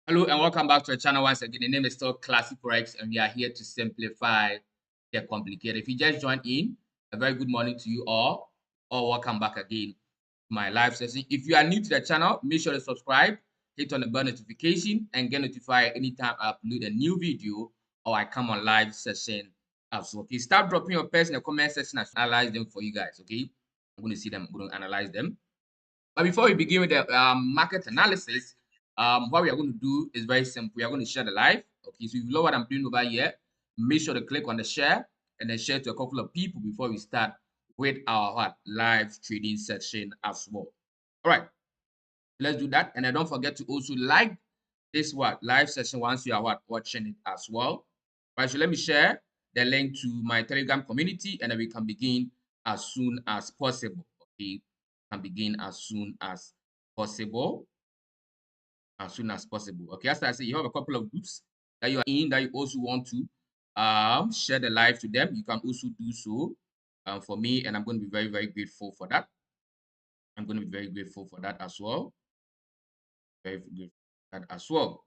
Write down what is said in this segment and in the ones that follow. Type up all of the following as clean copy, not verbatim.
Hello and welcome back to the channel once again. The name is still Classic Forex and we are here to simplify the complicated. If you just joined in, a very good morning to you all, or welcome back again to my live session. If you are new to the channel, make sure to subscribe, hit on the bell notification, and get notified anytime I upload a new video or I come on live session as well. Okay, start dropping your pairs in the comment section as I analyze them for you guys. Okay, I'm going to see them, I'm going to analyze them. But before we begin with the market analysis, what we are going to do is very simple. We are going to share the live. Okay, so if you know what I'm doing over here, make sure to click on the share and then share to a couple of people before we start with our live trading section as well. All right, let's do that. And then don't forget to also like this live session once you are watching it as well. All right, so let me share the link to my Telegram community and then we can begin as soon as possible. Okay, can begin as soon as possible. Okay, as I say, you have a couple of groups that you are in that you also want to share the live to them. You can also do so for me, and I'm going to be very, very grateful for that. I'm going to be very grateful for that as well. Very grateful for that as well.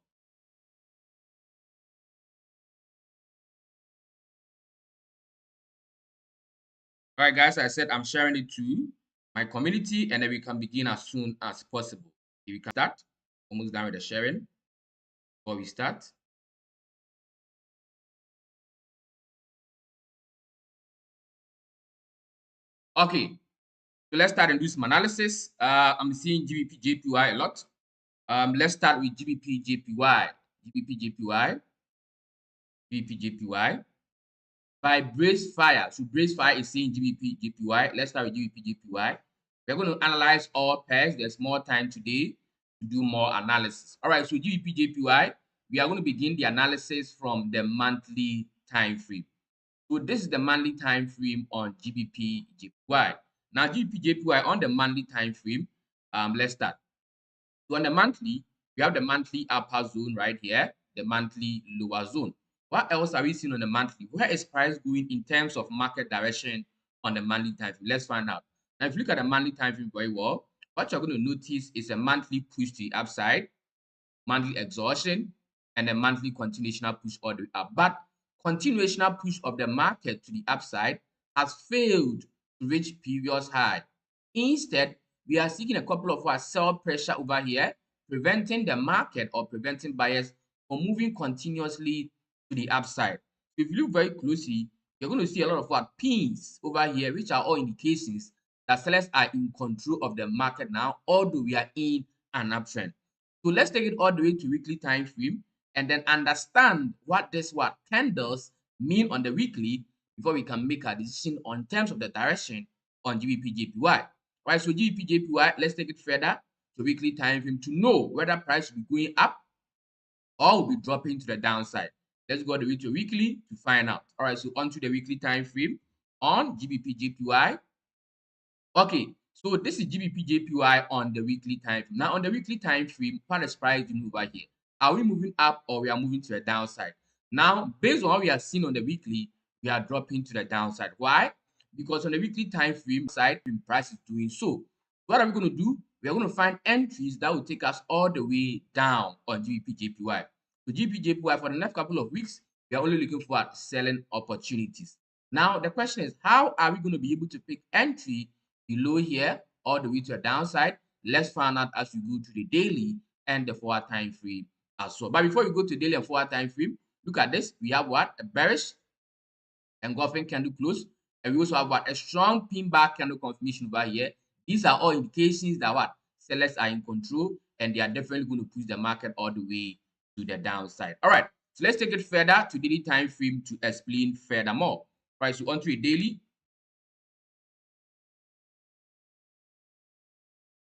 All right, guys, I said I'm sharing it to my community, and then we can begin as soon as possible. If we can start, almost done with the sharing. Before we start. Okay, so let's start and do some analysis. I'm seeing GBP JPY a lot. Let's start with GBP JPY. GBP JPY. GBP JPY. By Brace Fire. So Brace Fire is saying GBP JPY. Let's start with GBP JPY. We're going to analyze all pairs. There's more time today to do more analysis. All right, so GBP JPY, we are going to begin the analysis from the monthly time frame. So this is the monthly time frame on GBP JPY. Now GBP JPY on the monthly time frame, let's start. So on the monthly, we have the monthly upper zone right here, the monthly lower zone. What else are we seeing on the monthly? Where is price going in terms of market direction on the monthly time frame? Let's find out. Now, if you look at the monthly time frame very well, what you're going to notice is a monthly push to the upside, monthly exhaustion, and a monthly continuational push all the way up. But continuational push of the market to the upside has failed to reach previous high. Instead, we are seeing a couple of sell pressure over here, preventing the market or preventing buyers from moving continuously to the upside. If you look very closely, you're going to see a lot of pins over here, which are all indications that sellers are in control of the market now, although we are in an uptrend. So let's take it all the way to weekly time frame and then understand what this candles mean on the weekly before we can make a decision on terms of the direction on GBP JPY. Right, so GBP JPY, let's take it further to weekly time frame to know whether price will be going up or will be dropping to the downside. Let's go the way to weekly to find out. All right, so onto the weekly time frame on GBP JPY. Okay, so this is GBP JPY on the weekly time frame. Now on the weekly time frame, what is price doing over here? Are we moving up or we are moving to the downside? Now, based on what we are seeing on the weekly, we are dropping to the downside. Why? Because on the weekly time frame side, price is doing so. What are we going to do? We are going to find entries that will take us all the way down on GBP JPY. So GBP JPY for the next couple of weeks, we are only looking for selling opportunities. Now the question is, how are we going to be able to pick entry below here all the way to the downside? Let's find out as we go to the daily and the 4-hour time frame as well. But before we go to daily and 4-hour time frame, look at this. We have a bearish engulfing candle close, and we also have a strong pin back candle confirmation over here. These are all indications that sellers are in control and they are definitely going to push the market all the way to the downside. All right, so let's take it further to daily time frame to explain furthermore. Right, so onto a daily.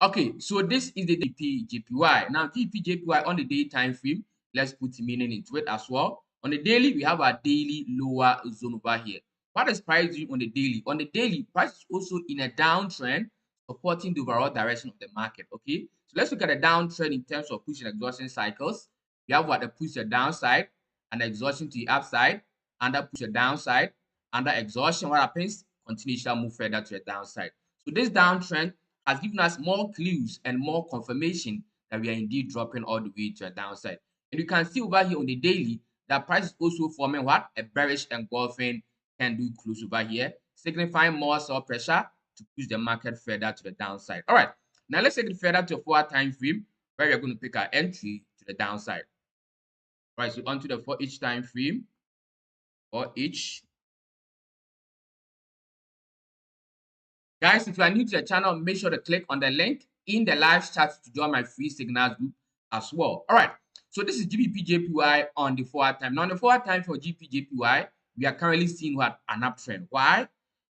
Okay, so this is the GBP JPY. Now, GBP JPY on the day time frame, let's put meaning into it as well. On the daily, we have our daily lower zone over here. What is price doing on the daily? On the daily, price is also in a downtrend, supporting the overall direction of the market. Okay, so let's look at the downtrend in terms of push and exhaustion cycles. We have the push to the downside and the exhaustion to the upside, under push to the downside, under exhaustion. What happens? Continuation move further to the downside. So this downtrend has given us more clues and more confirmation that we are indeed dropping all the way to a downside. And you can see over here on the daily that price is also forming what? A bearish engulfing candle close over here, signifying more sell pressure to push the market further to the downside. All right, now let's take it further to a 4-hour time frame where we're going to pick our entry to the downside. All right, so onto the 4-each time frame, 4-each. Guys, if you are new to the channel, make sure to click on the link in the live chat to join my free signals group as well. All right, so this is GBP JPY on the 4-hour time. Now, on the 4-hour time for GBP JPY, we are currently seeing what? An uptrend. Why?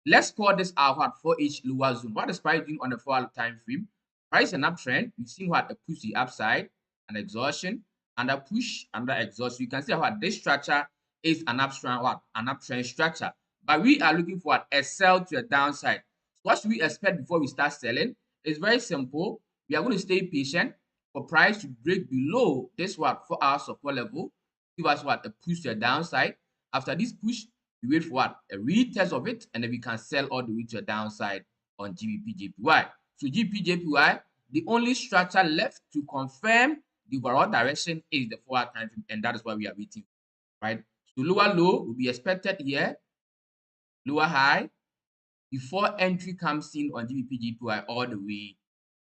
Let's call this our what? 4-each lower zone. What is price doing on the 4-hour time frame? Price an uptrend. We've seen what? A push the upside, an exhaustion, and a push, and the exhaustion. You can see what this structure is an uptrend, what? An uptrend structure. But we are looking for what? A sell to the downside. What should we expect before we start selling? It's very simple. We are going to stay patient for price to break below this what 4-hour support level. Give us what? A push to the downside. After this push, we wait for what? A retest of it, and then we can sell all the way to the downside on GBP JPY. So GBP JPY, the only structure left to confirm the overall direction is the 4-hour time frame, and that is why we are waiting. Right? So lower low will be expected here, lower high, before entry comes in on GBP JPY all the way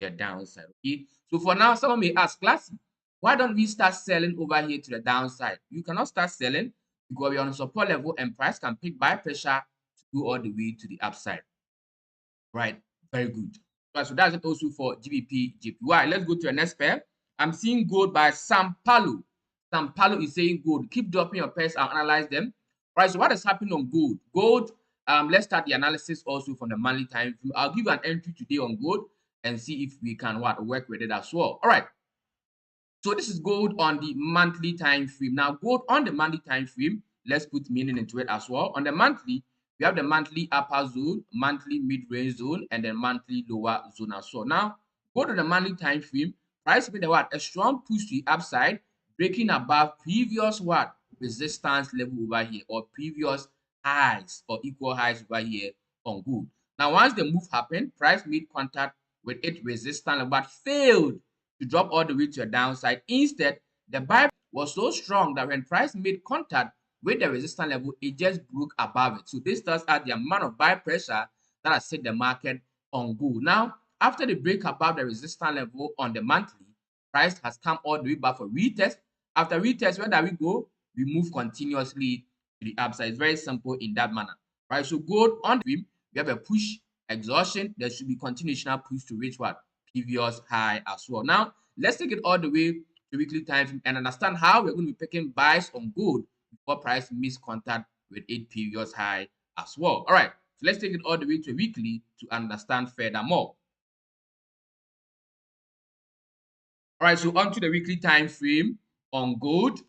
to the downside. Okay, so for now, someone may ask, classy, why don't we start selling over here to the downside? You cannot start selling because we're on a support level and price can pick buy pressure to go all the way to the upside. Right, very good. Right, so that's it also for GBP JPY. Let's go to the next pair. I'm seeing gold by Sampalo. Sampalo is saying gold. Keep dropping your pairs. I'll analyze them. Right, so what is happening on gold? Gold, let's start the analysis also from the monthly time frame. I'll give you an entry today on gold and see if we can work with it as well. All right. So this is gold on the monthly time frame. Now, gold on the monthly time frame, let's put meaning into it as well. On the monthly, we have the monthly upper zone, monthly mid-range zone, and then monthly lower zone as well. Now, go to the monthly time frame. Price made a strong push to the upside, breaking above previous what? Resistance level over here, or previous highs or equal highs over here on gold. Now, once the move happened, price made contact with its resistance level, but failed to drop all the way to the downside. Instead, the buy was so strong that when price made contact with the resistance level, it just broke above it. So this tells us the amount of buy pressure that has set the market on gold. Now, after the break above the resistance level on the monthly, price has come all the way back for retest. After retest, where do we go? We move continuously to the upside. It's very simple in that manner. Right? So gold on the stream, we have a push, exhaustion. There should be continuational push to reach what? Previous high as well. Now, let's take it all the way to weekly time frame and understand how we're going to be picking buys on gold before price makes contact with a previous high as well. All right, so let's take it all the way to weekly to understand furthermore. All right, so on to the weekly time frame on gold.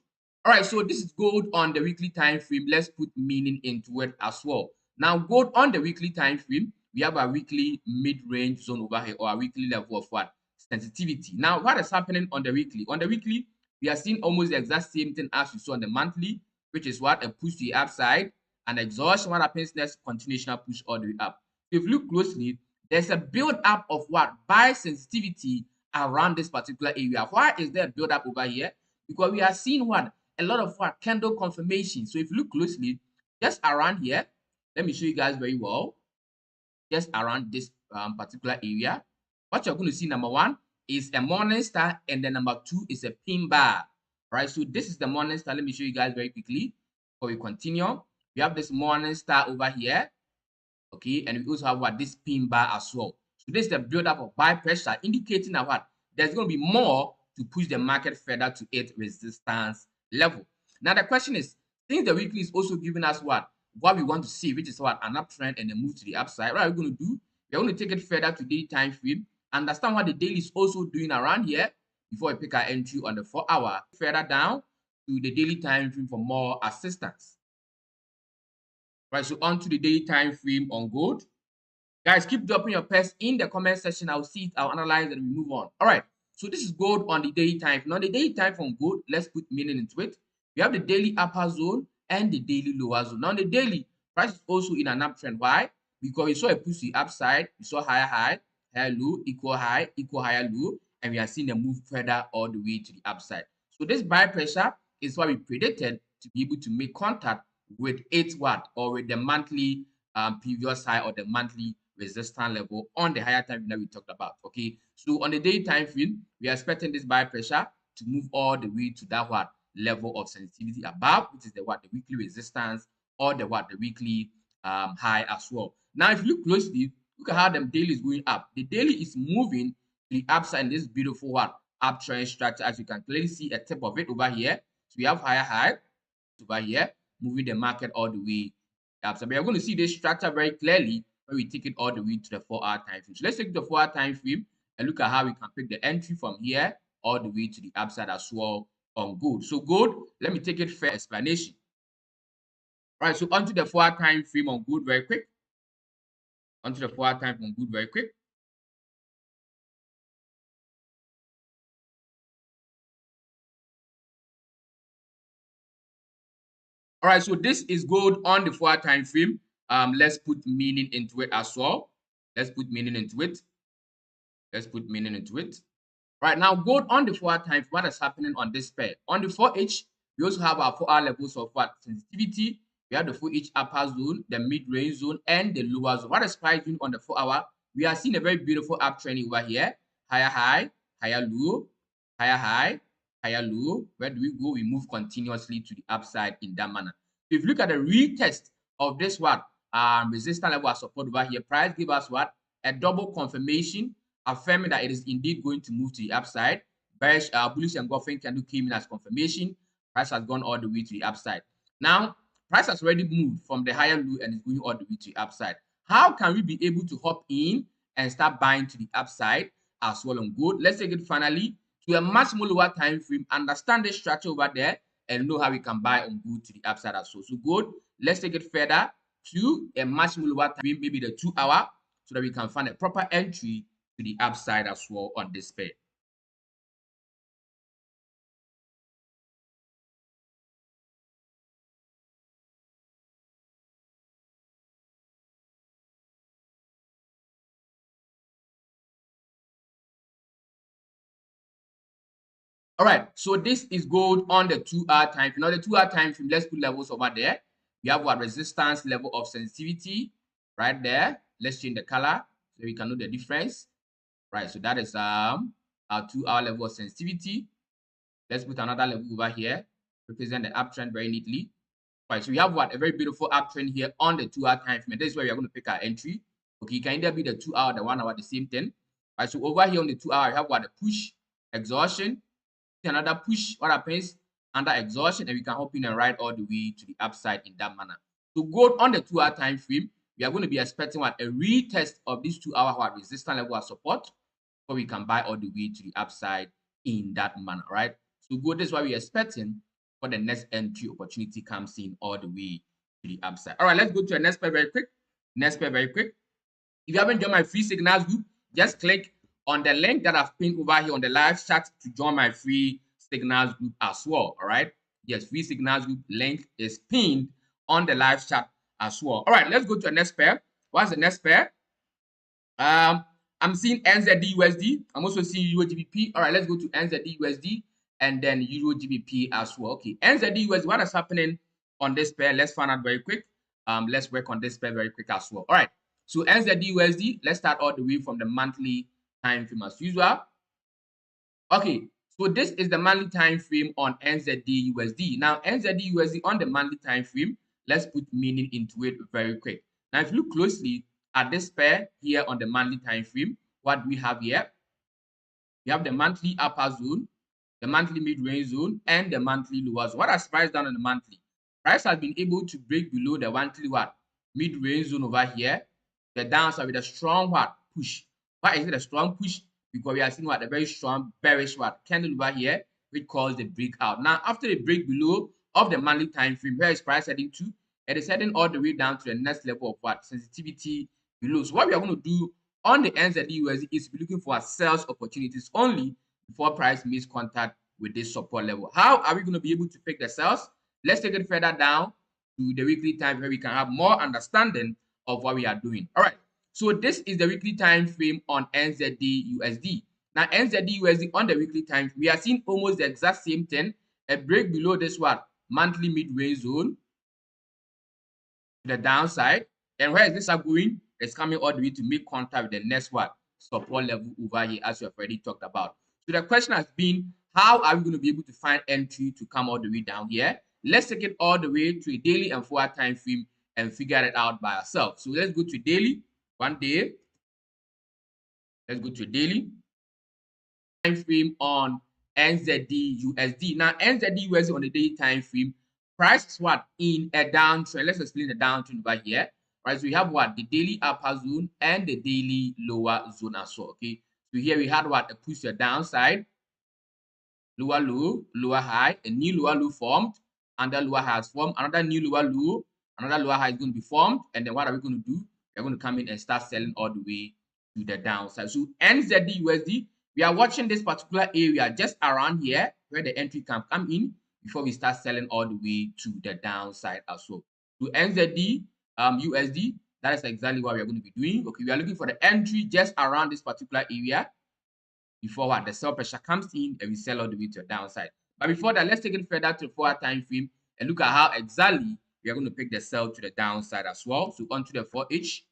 All right, so this is gold on the weekly time frame. Let's put meaning into it as well. Now, gold on the weekly time frame, we have a weekly mid-range zone over here, or a weekly level of what? Sensitivity. Now, what is happening on the weekly? On the weekly, we are seeing almost the exact same thing as we saw on the monthly, which is what? A push to the upside, and exhaustion. What happens next? Continuational push all the way up. So if you look closely, there's a build-up of what? Buy sensitivity around this particular area. Why is there a build-up over here? Because we are seeing what? A lot of what? Candle confirmation. So if you look closely, just around here, let me show you guys very well. Just around this particular area, what you're going to see, number one, is a morning star, and then number two is a pin bar. Right, so this is the morning star. Let me show you guys very quickly before we continue. We have this morning star over here, okay, and we also have what? This pin bar as well. So this is the build-up of buy pressure, indicating that what? There's going to be more to push the market further to its resistance level. Now the question is, since the weekly is also giving us what we want to see, which is what? An uptrend and a move to the upside. What are we going to do? We're going to take it further to daily time frame, understand what the daily is also doing around here before we pick our entry on the 4-hour. Further down to the daily time frame for more assistance. Right, so on to the daily time frame on gold. Guys, keep dropping your pairs in the comment section. I'll see it, I'll analyze, and we move on. All right, so this is gold on the daily time frame. Now, the daily time frame on gold, let's put meaning into it. We have the daily upper zone and the daily lower zone. Now, the daily price is also in an uptrend. Why? Because we saw a push to the upside, we saw higher high, higher low, equal higher low, and we are seeing a move further all the way to the upside. So this buy pressure is what we predicted to be able to make contact with or with the monthly previous high or the monthly resistance level on the higher time frame that we talked about. Okay, so on the daily time frame, we are expecting this buy pressure to move all the way to that level of sensitivity above, which is the weekly resistance or the weekly high as well. Now, if you look closely, look at how the daily is going up. The daily is moving to the upside in this beautiful uptrend structure, as you can clearly see a tip of it over here. So we have higher high over here, moving the market all the way up. So we are going to see this structure very clearly when we take it all the way to the 4-hour time frame. So let's take the 4-hour time frame and look at how we can pick the entry from here all the way to the upside as well on gold. So gold, let me take it for explanation. All right, so onto the 4-hour time frame on gold very quick. Onto the 4-hour time frame on gold very quick. All right, so this is gold on the 4-hour time frame. Let's put meaning into it as well. Let's put meaning into it. Let's put meaning into it. Right now, gold on the 4-hour time frame, what is happening on this pair? On the 4H, we also have our 4-hour levels of sensitivity. We have the 4H upper zone, the mid-range zone, and the lower zone. What is price doing on the 4-hour? We are seeing a very beautiful uptrend over here. Higher high, higher low, higher high, higher low. Where do we go? We move continuously to the upside in that manner. So if you look at the retest of this resistance level of support over here, price give us a double confirmation, affirming that it is indeed going to move to the upside. Bearish, bullish engulfing candle came in as confirmation. Price has gone all the way to the upside. Now, price has already moved from the higher low and is going all the way to the upside. How can we be able to hop in and start buying to the upside as well on gold? Let's take it finally to a much more lower time frame, understand the structure over there, and know how we can buy on gold to the upside as well. So gold, let's take it further to a much more lower time frame, maybe the 2-hour, so that we can find a proper entry to the upside as well on this pair. All right, so this is gold on the 2-hour time frame. Now, the 2-hour time frame, let's put levels over there. We have resistance level of sensitivity right there. Let's change the color so we can know the difference. Right, so that is our 2-hour level of sensitivity. Let's put another level over here, represent the uptrend very neatly. Right, so we have a very beautiful uptrend here on the 2-hour time frame. This is where we are going to pick our entry. Okay, it can either be the 2-hour, the 1-hour, the same thing. Right, so over here on the 2-hour, we have the push, exhaustion, another push. What happens under exhaustion, and we can hop in and ride all the way to the upside in that manner. So gold on the 2-hour time frame, we are going to be expecting a retest of this 2-hour resistance level of support, so we can buy all the way to the upside in that manner, right? So gold is what we're expecting for the next entry opportunity comes in all the way to the upside. All right, let's go to the next pair very quick. Next pair very quick. If you haven't joined my free signals group, just click on the link that I've pinned over here on the live chat to join my free signals group as well. All right. Yes, free signals group link is pinned on the live chat as well. All right, let's go to the next pair. What's the next pair? I'm seeing NZD USD. I'm also seeing Euro GBP. All right, let's go to NZD USD and then Euro GBP as well. Okay, NZD USD, what is happening on this pair? Let's find out very quick. Let's work on this pair very quick as well. All right, so NZD USD, let's start all the way from the monthly time frame as usual. Okay, so this is the monthly time frame on NZD USD. Now, NZD USD on the monthly time frame, let's put meaning into it very quick. Now, if you look closely at this pair here on the monthly time frame, what do we have here? We have the monthly upper zone, the monthly mid-range zone, and the monthly lower zone. What has price done on the monthly? Price has been able to break below the monthly mid-range zone over here. The downside with a strong push. Why is it a strong push? Because we are seeing a very strong bearish candle over here, which calls the breakout. Now, after the break below of the monthly time frame, where is price heading to? It is heading all the way down to the next level of sensitivity below. So what we are going to do on the NZD USD is be looking for sales opportunities only before price makes contact with this support level. How are we going to be able to pick the sales? Let's take it further down to the weekly time where we can have more understanding of what we are doing. All right. So this is the weekly time frame on NZD USD. Now NZD USD on the weekly time, we are seeing almost the exact same thing. A break below this one monthly mid-range zone to the downside. And where is this up going? It's coming all the way to make contact with the next one support level over here, as we have already talked about. So the question has been, how are we going to be able to find entry to come all the way down here? Let's take it all the way to a daily and 4-hour time frame and figure it out by ourselves. So let's go to daily, 1 day. Let's go to daily time frame on NZD USD. Now NZD USD on the daily time frame, price is what? In a downtrend. Let's explain the downtrend over here. Right, so we have what? The daily upper zone and the daily lower zone as well. Okay, so here we had what? A push to the downside, lower low, lower high, a new lower low formed, another lower high has formed, another new lower low, another lower high is going to be formed, and then what are we going to do? We're going to come in and start selling all the way to the downside. So NZD USD, we are watching this particular area just around here where the entry can come in before we start selling all the way to the downside as well. So NZD USD, that is exactly what we are going to be doing. Okay, we are looking for the entry just around this particular area before what the sell pressure comes in and we sell all the way to the downside. But before that, let's take it further to the 4-hour time frame and look at how exactly we are going to pick the sell to the downside as well. So onto the 4H.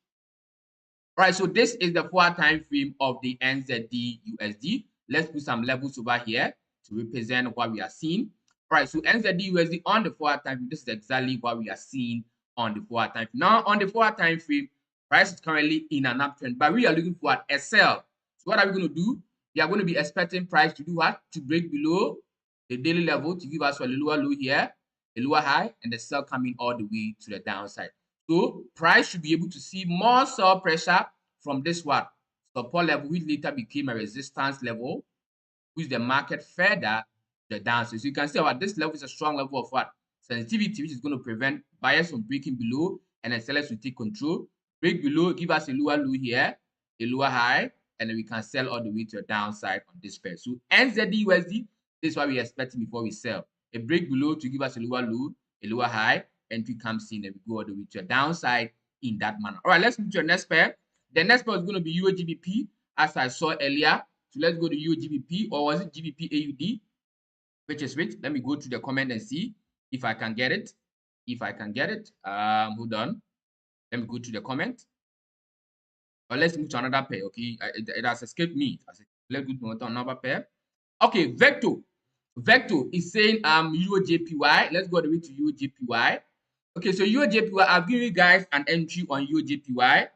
All right, so this is the 4-hour time frame of the NZD USD. Let's put some levels over here to represent what we are seeing. All right, so NZD USD on the 4-hour time frame, this is exactly what we are seeing on the 4-hour time frame. Now, on the 4-hour time frame, price is currently in an uptrend, but we are looking for a sell. So what are we going to do? We are going to be expecting price to do what? To break below the daily level to give us a lower low here, a lower high, and the sell coming all the way to the downside. So price should be able to see more sell pressure from this what? Support level, which later became a resistance level, push the market further to the downside. So you can see what this level is a strong level of what? Sensitivity, which is going to prevent buyers from breaking below and then sellers will take control. Break below, give us a lower low here, a lower high, and then we can sell all the way to the downside on this pair. So NZD USD, this is what we are expecting before we sell. A break below to give us a lower low, a lower high, entry comes in and we go all the way to the downside in that manner. All right, let's move to the next pair. The next pair is going to be EUR GBP, as I saw earlier. So let's go to EUR GBP, or was it GBP AUD? Which is which? Let me go to the comment and see if I can get it. If I can get it, hold on. Let me go to the comment. Or let's move to another pair. Okay, it has escaped me. Let's go to another pair. Okay, Vector. Vector is saying EUR JPY. Let's go all the way to EUR JPY. Okay, so EUR JPY, I've given you guys an entry on EUR JPY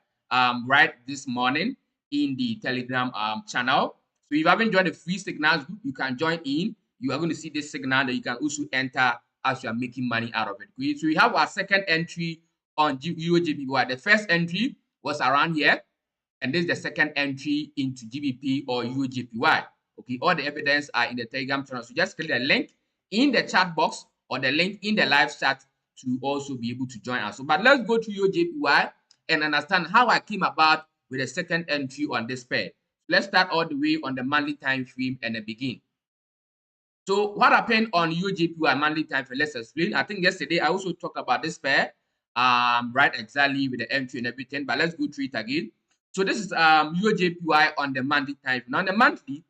right this morning in the Telegram channel. So if you haven't joined the free signals group, you can join in. You are going to see this signal that you can also enter as you are making money out of it. Okay, so we have our second entry on EUR JPY. The first entry was around here, and this is the second entry into GBP or EUR JPY. Okay, all the evidence are in the Telegram channel. So just click the link in the chat box or the link in the live chat to also be able to join us. So, but let's go to EUR JPY and understand how I came about with the second entry on this pair. Let's start all the way on the monthly time frame and then begin. So what happened on EUR JPY monthly time frame? Let's explain. I think yesterday I also talked about this pair, right, exactly with the entry and everything. But let's go through it again. So this is EUR JPY on the monthly time frame. Now on the monthly,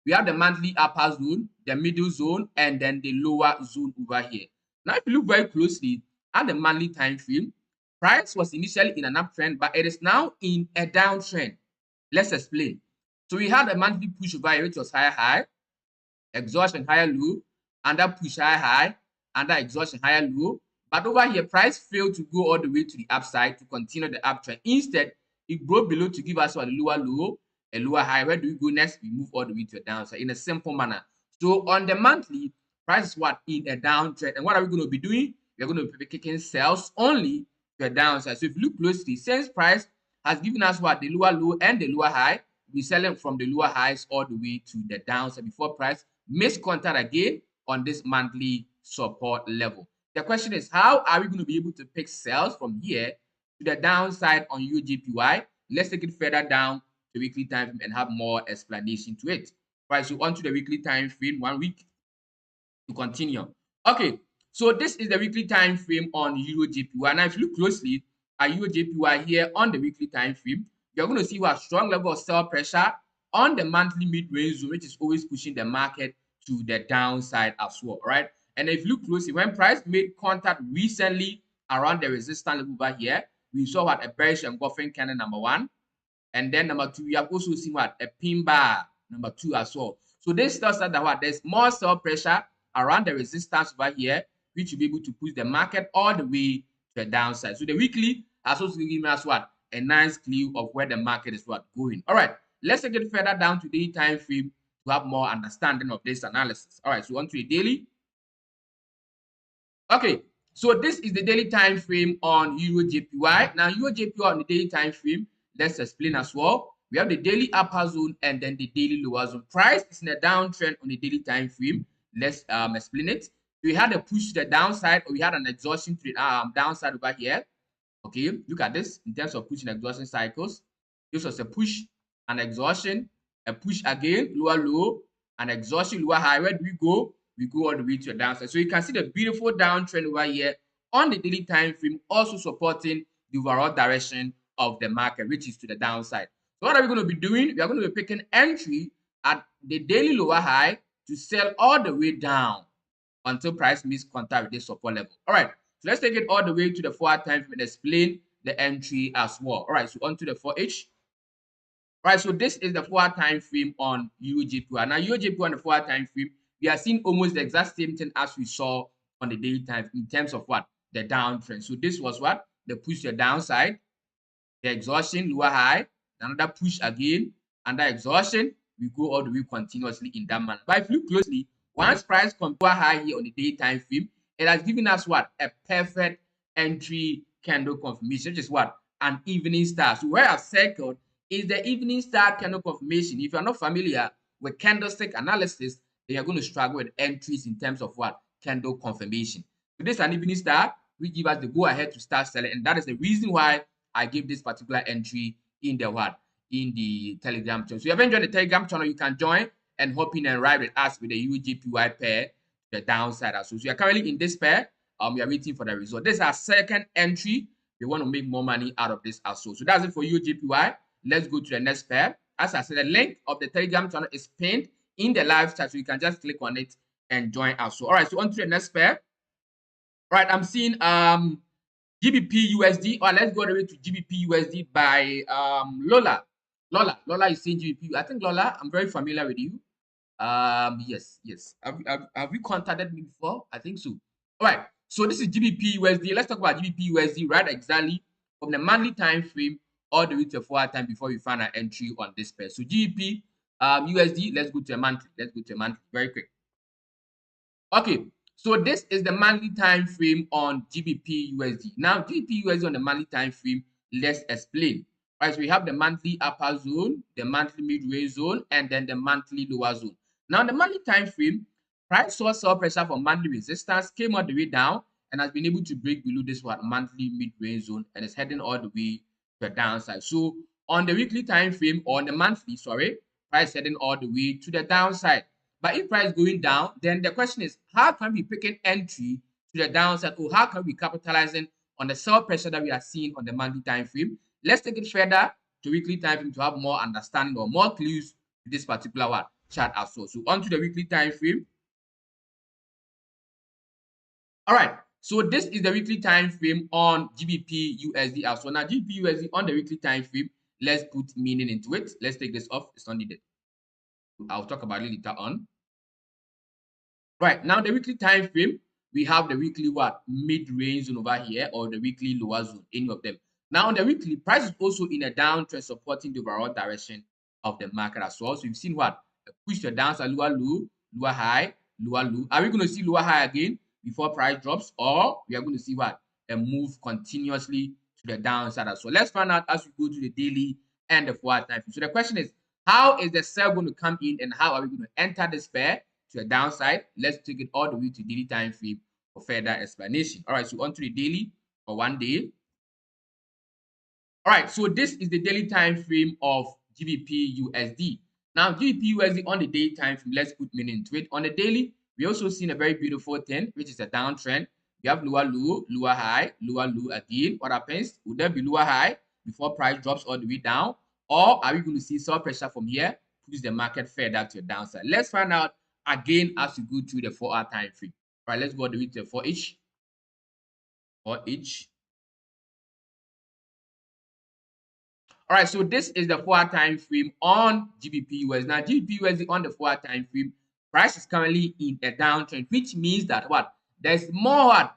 we have the monthly upper zone, the middle zone, and then the lower zone over here. Now, if you look very closely at the monthly time frame, price was initially in an uptrend, but it is now in a downtrend. Let's explain. So we had a monthly push over here, which was higher high, exhaustion higher low, under push higher high, under exhaustion higher low. But over here, price failed to go all the way to the upside to continue the uptrend. Instead, it broke below to give us a lower low, a lower high. Where do we go next? We move all the way to a downside in a simple manner. So on the monthly, price is what? In a downtrend. And what are we going to be doing? We're going to be kicking sales only to a downside. So if you look closely, since price has given us what? The lower low and the lower high, we're selling from the lower highs all the way to the downside before price makes contact again on this monthly support level. The question is, how are we going to be able to pick sales from here to the downside on EUR JPY? Let's take it further down to weekly time frame and have more explanation to it. Right, so on to the weekly time frame, 1 week to continue. Okay, so this is the weekly time frame on EUR JPY. Now, if you look closely at EUR JPY here on the weekly time frame, you're going to see what strong level of sell pressure on the monthly mid-range zone, which is always pushing the market to the downside as well, right? And if you look closely, when price made contact recently around the resistance level over here, we saw what a bearish engulfing candle number 1, and then number 2, we have also seen what a pin bar number 2 as well. So this tells us that what there's more sell pressure around the resistance over here, which will be able to push the market all the way to the downside. So the weekly has also given us what a nice clue of where the market is what going. All right, let's take it further down to the time frame to have more understanding of this analysis. All right, so on to the daily. Okay, so this is the daily time frame on Euro JPY. Now, Euro JPY on the daily time frame, let's explain as well. We have the daily upper zone and then the daily lower zone. Price is in a downtrend on the daily time frame. Let's explain it. We had a push to the downside, or we had an exhaustion to the downside over here. Okay, look at this in terms of push and exhaustion cycles. This was a push, an exhaustion, a push again, lower low, an exhaustion, lower high. Where do we go? We go all the way to the downside. So you can see the beautiful downtrend over here on the daily time frame, also supporting the overall direction of the market, which is to the downside. So what are we going to be doing? We are going to be picking entry at the daily lower high to sell all the way down until price meets contact with this support level. All right, so let's take it all the way to the 4-hour time frame and explain the entry as well. All right, so on to the 4H. All right, so this is the 4-hour time frame on Euro JPY. Now, Euro JPY on the 4-hour time frame, we are seeing almost the exact same thing as we saw on the daily time in terms of what? The downtrend. So this was what? The push to the downside, the exhaustion, lower high, another push again, under exhaustion. We go all the way continuously in that manner. But if you look closely, once price comes to a high here on the day time frame, it has given us what? A perfect entry candle confirmation, which is what? An evening star. So where I've circled is the evening star candle confirmation. If you're not familiar with candlestick analysis, then you're going to struggle with entries in terms of what? Candle confirmation. So this is an evening star, which give us the go ahead to start selling. And that is the reason why I give this particular entry in the what? In the Telegram channel. So if you haven't joined the Telegram channel, you can join and hop in and ride with us with the EUR JPY pair to the downside. So we are currently in this pair. We are waiting for the result. This is our second entry. We want to make more money out of this as well. So that's it for EUR JPY. Let's go to the next pair. As I said, the link of the Telegram channel is pinned in the live chat, so you can just click on it and join us. So all right, so on to the next pair. All right, I'm seeing GBP USD. Or let's go all the way to GBP USD by Lola. Lola is saying GBP. I think Lola, I'm very familiar with you. Yes. Have you contacted me before? I think so. All right. So this is GBP USD. Let's talk about GBP USD right exactly from the monthly time frame all the way to the 4-hour time before we find an entry on this pair. So GBP USD. Let's go to a monthly. Let's go to a monthly very quick. Okay. So this is the monthly time frame on GBP USD. Now GBP USD on the monthly time frame. Let's explain. Right, so we have the monthly upper zone, the monthly mid-range zone, and then the monthly lower zone. Now, the monthly time frame, price saw sell pressure for monthly resistance, came all the way down, and has been able to break below this one monthly mid-range zone, and is heading all the way to the downside. So, on the weekly time frame, or on the monthly, price heading all the way to the downside. But if price going down, then the question is, how can we pick an entry to the downside, or how can we capitalizing on the sell pressure that we are seeing on the monthly time frame? Let's take it further to weekly time frame to have more understanding or more clues to this particular one chart as well. So on to the weekly time frame. All right. So this is the weekly time frame on GBP USD as well. Now GBP USD on the weekly time frame. Let's put meaning into it. Let's take this off. It's not needed. I'll talk about it later on. Right. Now the weekly time frame. We have the weekly what? Mid-range zone over here, or the weekly lower zone, any of them. Now, on the weekly, price is also in a downtrend, supporting the overall direction of the market as well. So we've seen what? A push to the downside, lower low, lower high, lower low. Are we going to see lower high again before price drops, or we are going to see what? A move continuously to the downside as well. Let's find out as we go to the daily and the 4-hour time frame. So the question is, how is the sell going to come in, and how are we going to enter this pair to the downside? Let's take it all the way to daily time frame for further explanation. All right, so on to the daily for 1 day. All right, so this is the daily time frame of GBP USD. Now, GBP USD on the day time frame, let's put meaning into it. On the daily, we also seen a very beautiful thing, which is a downtrend. We have lower low, lower high, lower low again. What happens? Would there be lower high before price drops all the way down? Or are we going to see sell pressure from here, push the market further to the downside. Let's find out again as we go through the 4-hour time frame. All right, let's go to the 4H. 4H. All right, so this is the 4-hour time frame on GBP USD. Now, GBP USD on the 4-hour time frame, price is currently in a downtrend, which means that what? There's more what?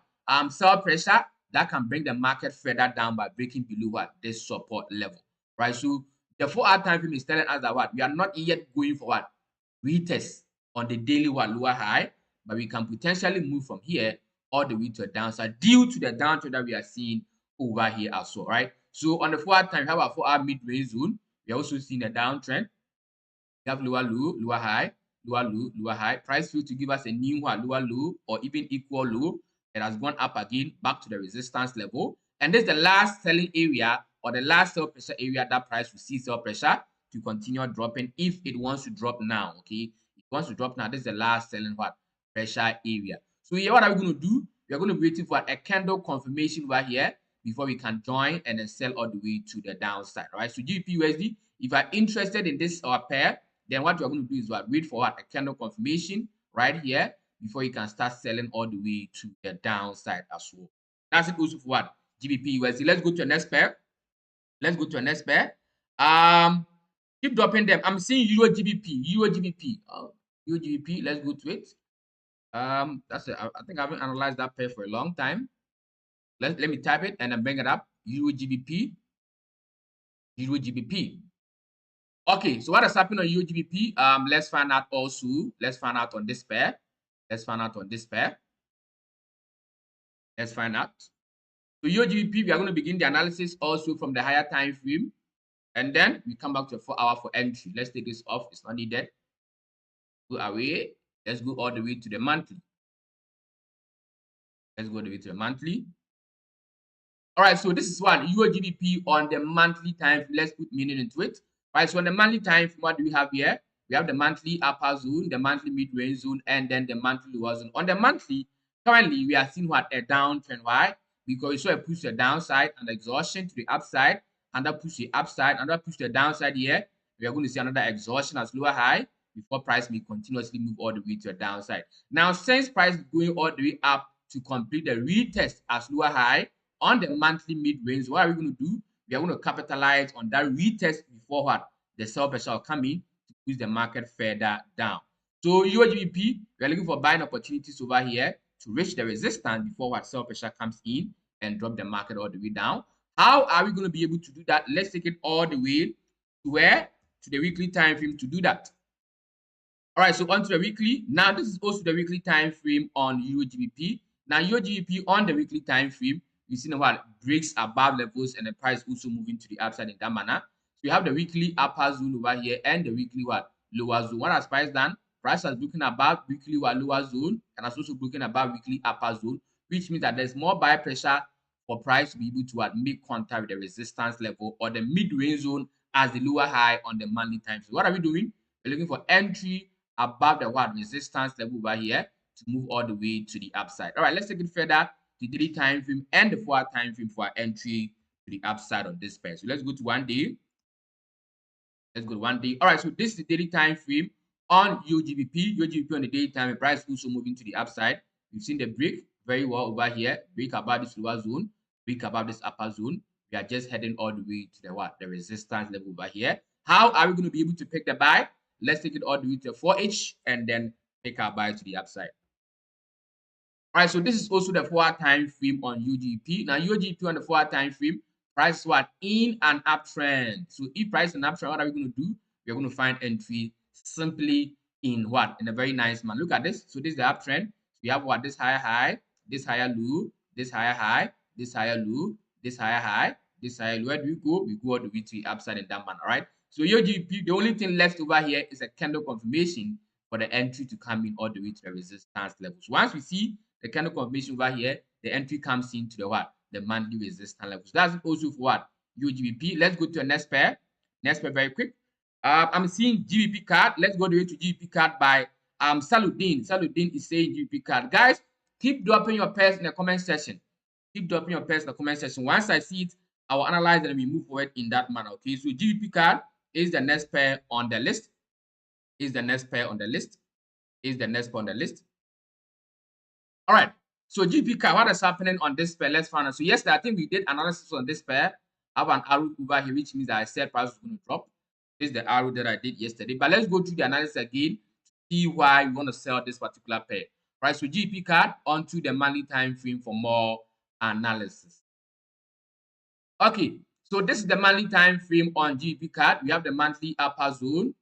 Sell pressure that can bring the market further down by breaking below what? This support level. Right? So the 4-hour time frame is telling us that what? We are not yet going for what? Retest on the daily what? Lower high, but we can potentially move from here all the way to a downside due to the downtrend that we are seeing over here as well, right? So on the 4-hour time, we have our 4-hour mid-range zone. We are also seeing a downtrend. We have lower low, lower high, lower low, lower high. Price failed to give us a new lower low or even equal low. It has gone up again back to the resistance level. And this is the last selling area or the last sell pressure area that price will see sell pressure to continue dropping if it wants to drop now. Okay, it wants to drop now. This is the last selling pressure area. So here, what are we going to do? We are going to be waiting for a candle confirmation over here before we can join and then sell all the way to the downside. All right, so GBP USD, if you are interested in this pair, then what you are going to do is what? Wait for what? A candle confirmation right here before you can start selling all the way to the downside as well. That's it also for what? GBP USD. Let's go to the next pair. Let's go to the next pair. Keep dropping them. I'm seeing Euro GBP. Euro GBP. Euro GBP. Let's go to it. That's it. I think I haven't analyzed that pair for a long time. Let me type it and then bring it up. Euro GBP. Euro GBP. Okay, so what has happened on Euro GBP? Let's find out also. Let's find out on this pair. Let's find out on this pair. Let's find out. So Euro GBP, we are going to begin the analysis also from the higher time frame. And then we come back to a 4-hour for entry. Let's take this off. It's not needed. Go away. Let's go all the way to the monthly. Let's go all the way to the monthly. All right, so this is what Euro GBP on the monthly time frame. Let's put meaning into it. All right, so on the monthly time frame, what do we have here? We have the monthly upper zone, the monthly mid-range zone, and then the monthly lower zone. On the monthly, currently we are seeing what? A downtrend. Why? Because we saw a push to the downside and exhaustion to the upside, and that push to the upside, and that push to the downside here. We are going to see another exhaustion as lower high before price may continuously move all the way to the downside. Now, since price is going all the way up to complete the retest as lower high on the monthly mid-range, what are we going to do? We are going to capitalize on that retest before what? The sell pressure will come in to push the market further down. So Euro GBP, we are looking for buying opportunities over here to reach the resistance before what sell pressure comes in and drop the market all the way down. How are we going to be able to do that? Let's take it all the way to where? To the weekly time frame to do that. All right, so on to the weekly. Now, this is also the weekly time frame on Euro GBP. Now, Euro GBP on the weekly time frame, you see what breaks above levels and the price also moving to the upside in that manner. So you have the weekly upper zone over here and the weekly lower zone. What has price done? Price has broken above weekly lower zone and has also broken above weekly upper zone, which means that there's more buy pressure for price to be able to make contact with the resistance level or the mid-range zone as the lower high on the monthly time. So what are we doing? We're looking for entry above the resistance level over here to move all the way to the upside. All right, let's take it further to the daily time frame and the 4-hour time frame for our entry to the upside on this pair. So let's go to 1 day. Let's go to 1 day. All right, so this is the daily time frame on Euro GBP. Euro GBP on the daily time, the price also moving to the upside. We've seen the break very well over here, break above this lower zone, break above this upper zone. We are just heading all the way to the resistance level over here. How are we going to be able to pick the buy? Let's take it all the way to 4H and then pick our buy to the upside. All right, so this is also the 4-hour time frame on Euro GBP. Now, Euro GBP on the 4-hour time frame, price is what? In an uptrend. So if price is an uptrend, what are we going to do? We're going to find entry simply in what? In a very nice manner. Look at this. So this is the uptrend. We have what? This higher high, this higher low, this higher high, this higher low, this higher high, this higher low. Where do we go? We go all the way to the upside and down manner. All right. So Euro GBP, the only thing left over here is a candle confirmation for the entry to come in all the way to the resistance levels. Once we see the candle confirmation over here, the entry comes into the what? The monthly resistance levels. That's also for what? Euro GBP. Let's go to the next pair. Next pair very quick. I'm seeing GBP CAD. Let's go to GBP CAD by Saludin. Saludin is saying GBP CAD. Guys, keep dropping your pairs in the comment section. Keep dropping your pairs in the comment section. Once I see it, I will analyze and we move forward in that manner. Okay, so GBP CAD is the next pair on the list. is the next pair on the list. All right. So GBP CAD, what is happening on this pair? Let's find out. So yesterday, I think we did analysis on this pair. I have an arrow over here, which means that I said price was going to drop. This is the arrow that I did yesterday. But let's go through the analysis again to see why we want to sell this particular pair. Right. So GBP CAD onto the monthly time frame for more analysis. Okay. So this is the monthly time frame on GBP CAD. We have the monthly upper zone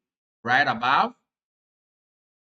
right above,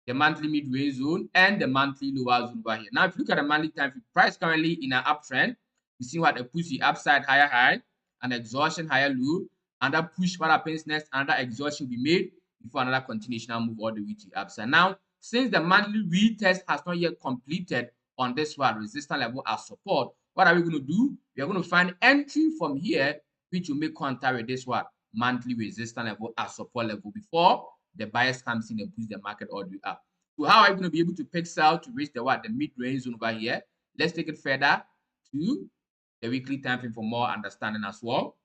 the monthly mid-range zone, and the monthly lower zone over here. Now, if you look at the monthly time frame, price currently in an uptrend. You see what a push the upside higher high, an exhaustion higher low, and that push what happens next, another exhaustion will be made before another continuation move all the way to the upside. Now, since the monthly retest has not yet completed on this one resistance level as support, what are we going to do? We are going to find entry from here, which will make contact with this one monthly resistance level as support level before the bias comes in and push the market all the way up. So how are we going to be able to pick sell to reach the mid-range zone over here? Let's take it further to the weekly time frame for more understanding as well.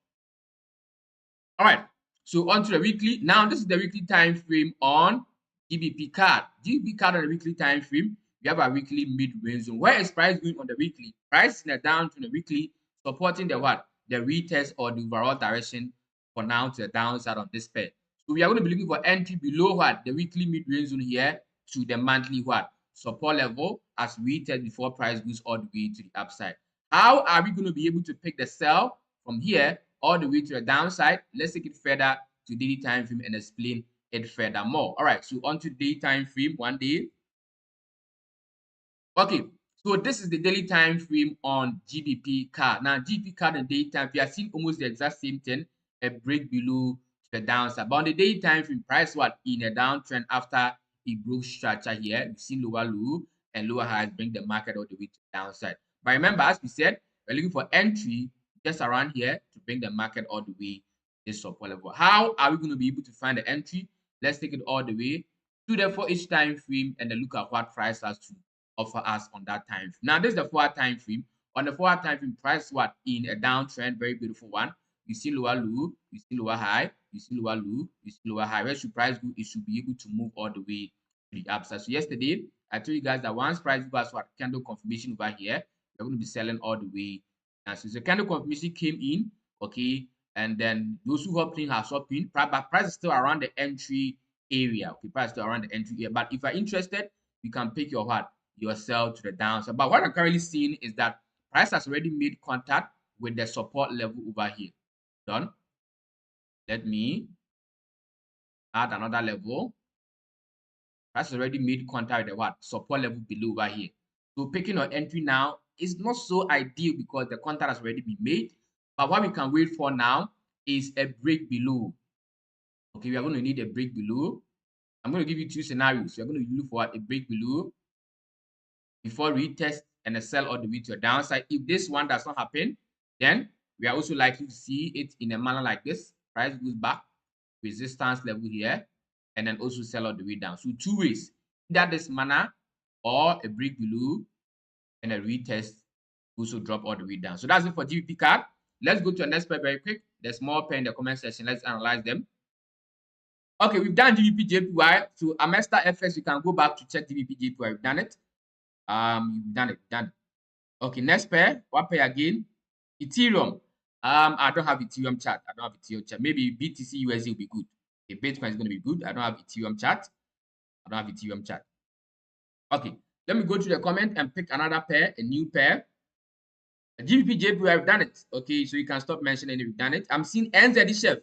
All right, so on to the weekly. Now this is the weekly time frame on GBP CAD. GBP CAD on the weekly time frame, we have a weekly mid-range zone. Where is price going on the weekly? Price in the down to the weekly, supporting the the retest or the overall direction for now to the downside on this pair. So we are going to be looking for entry below the weekly mid-range zone here to the monthly support level as we test before price goes all the way to the upside. How are we going to be able to pick the sell from here all the way to the downside? Let's take it further to daily time frame and explain it further more. All right, so on to daily time frame, 1 day. Okay, so this is the daily time frame on GBP CAD. Now, GBP CAD and daily time, we are seeing almost the exact same thing, a break below the downside. But on the daily time frame, price in a downtrend after it broke structure here. We've seen lower low and lower highs bring the market all the way to the downside. But remember, as we said, we're looking for entry just around here to bring the market all the way to this support level. How are we going to be able to find the entry? Let's take it all the way to the 4H time frame and then look at what price has to offer us on that time frame. Now, this is the 4-hour time frame. On the 4-hour time frame, price in a downtrend, very beautiful one. You see lower low, you see lower high, you see lower low, you see lower high. Where should price go? It should be able to move all the way to the upside. So yesterday, I told you guys that once price goes candle confirmation over here, we're going to be selling all the way. And so the candle confirmation came in, okay, and then those who hopped in have swapped in, but price is still around the entry area. Okay, price is still around the entry area. But if you're interested, you can pick your sell to the downside. But what I'm currently seeing is that price has already made contact with the support level over here. Done. Let me add another level. Price has already made contact with the support level below over here. So picking your entry now is not so ideal because the contact has already been made. But what we can wait for now is a break below. Okay, we are going to need a break below. I'm going to give you two scenarios. You're going to look for a break below before retest and a sell all the way to the downside. If this one does not happen, then we are also likely to see it in a manner like this. Price goes back, resistance level here, and then also sell all the way down. So two ways, either this manner or a break below and a retest also drop all the way down. So that's it for GBP CAD. Let's go to the next pair very quick. There's more pair in the comment section. Let's analyze them. Okay, we've done GBP JPY. So Amesta FX, you can go back to check GBP JPY. We've done it. You've done it. Okay, next pair. What pair again? Ethereum. I don't have Ethereum chart. Maybe BTC USD will be good. Okay, Bitcoin is going to be good. I don't have Ethereum chart. Okay, let me go to the comment and pick another pair, a new pair. GBP JPY, I've done it. Okay, so you can stop mentioning it. We've done it. I'm seeing NZD CHF.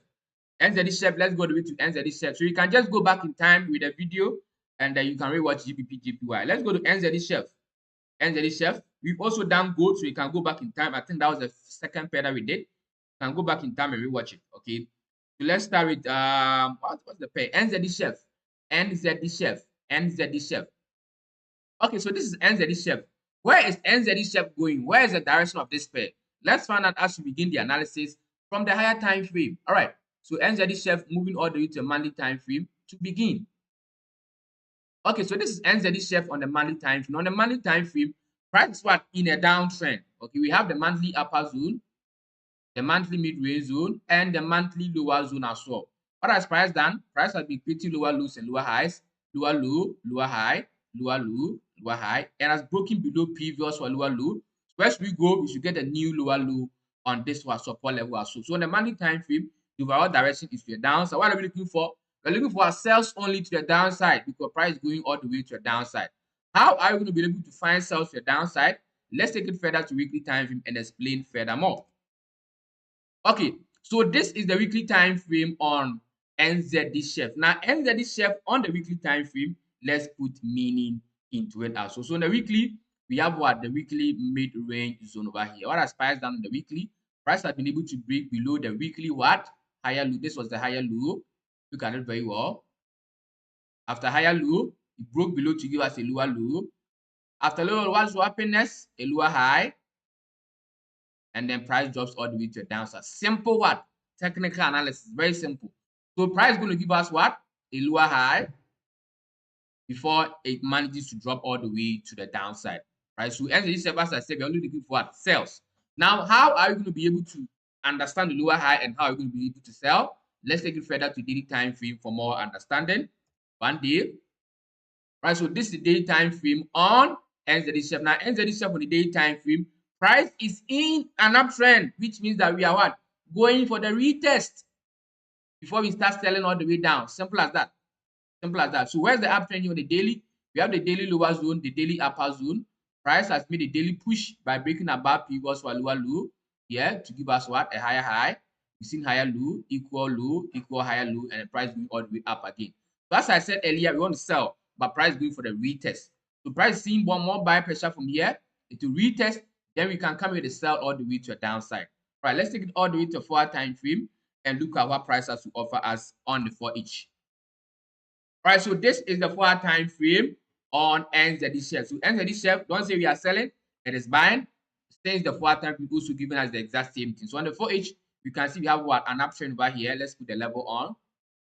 NZD CHF, let's go to NZD CHF. So you can just go back in time with the video and then you can rewatch GBP JPY. Let's go to NZD CHF. NZD CHF. We've also done gold, so you can go back in time. I think that was the second pair that we did. You can go back in time and rewatch it. Okay. So let's start with what's the pair? NZD CHF. NZD CHF. NZD CHF. Okay, so this is NZD CHF. Where is NZD CHF going? Where is the direction of this pair? Let's find out as we begin the analysis from the higher time frame. All right. So NZD CHF moving all the way to a monthly time frame to begin. Okay, so this is NZD CHF on the monthly time frame. On the monthly time frame, price is in a downtrend. Okay, we have the monthly upper zone, the monthly mid-range zone, and the monthly lower zone as well. What has price done? Price has been creating lower lows and lower highs, lower low, lower high, lower low, lower high, and has broken below previous or lower low. So where should we go? We should get a new lower low on this one support level as well. So on the monthly time frame, the overall direction is to the downside. What are we looking for? We're looking for sales only to the downside because price is going all the way to the downside. How are you going to be able to find sales to the downside? Let's take it further to weekly time frame and explain furthermore. Okay, so this is the weekly time frame on NZD CHF. Now, NZD CHF on the weekly time frame, let's put meaning into it also. So on the weekly, we have what? The weekly mid-range zone over here. What has price done on the weekly? Price has been able to break below the weekly what? Higher low. This was the higher low. Look at it very well. After higher low, it broke below to give us a lower low. After lower, what's happening next? A lower high. And then price drops all the way to the downside. Simple what? Technical analysis. Very simple. So price is going to give us what? A lower high before it manages to drop all the way to the downside. Right? So as I said, we're only looking for what? Sales. Now, how are you going to be able to understand the lower high and how are you going to be able to sell? Let's take it further to daily time frame for more understanding. 1 day. Right, so this is the daily time frame on NZD CHF. Now, NZD CHF on the daily time frame, price is in an uptrend, which means that we are what? Going for the retest before we start selling all the way down. Simple as that. Simple as that. So where's the uptrend here on the daily? We have the daily lower zone, the daily upper zone. Price has made a daily push by breaking above previous or lower low here to give us what? A higher high. We've seen higher low, equal higher low, and the price going all the way up again. So as I said earlier, we want to sell, but price going for the retest. So price seeing more buy pressure from here into retest, then we can come here to sell all the way to a downside. Right, let's take it all the way to 4 time frame and look at what price has to offer us on the 4 each. Right, so this is the 4 time frame on NZD CHF. So NZD CHF, don't say we are selling, it is buying. Since the 4 time frame also giving us the exact same thing. So on the 4 each, you can see we have what? An uptrend over here. Let's put the level on.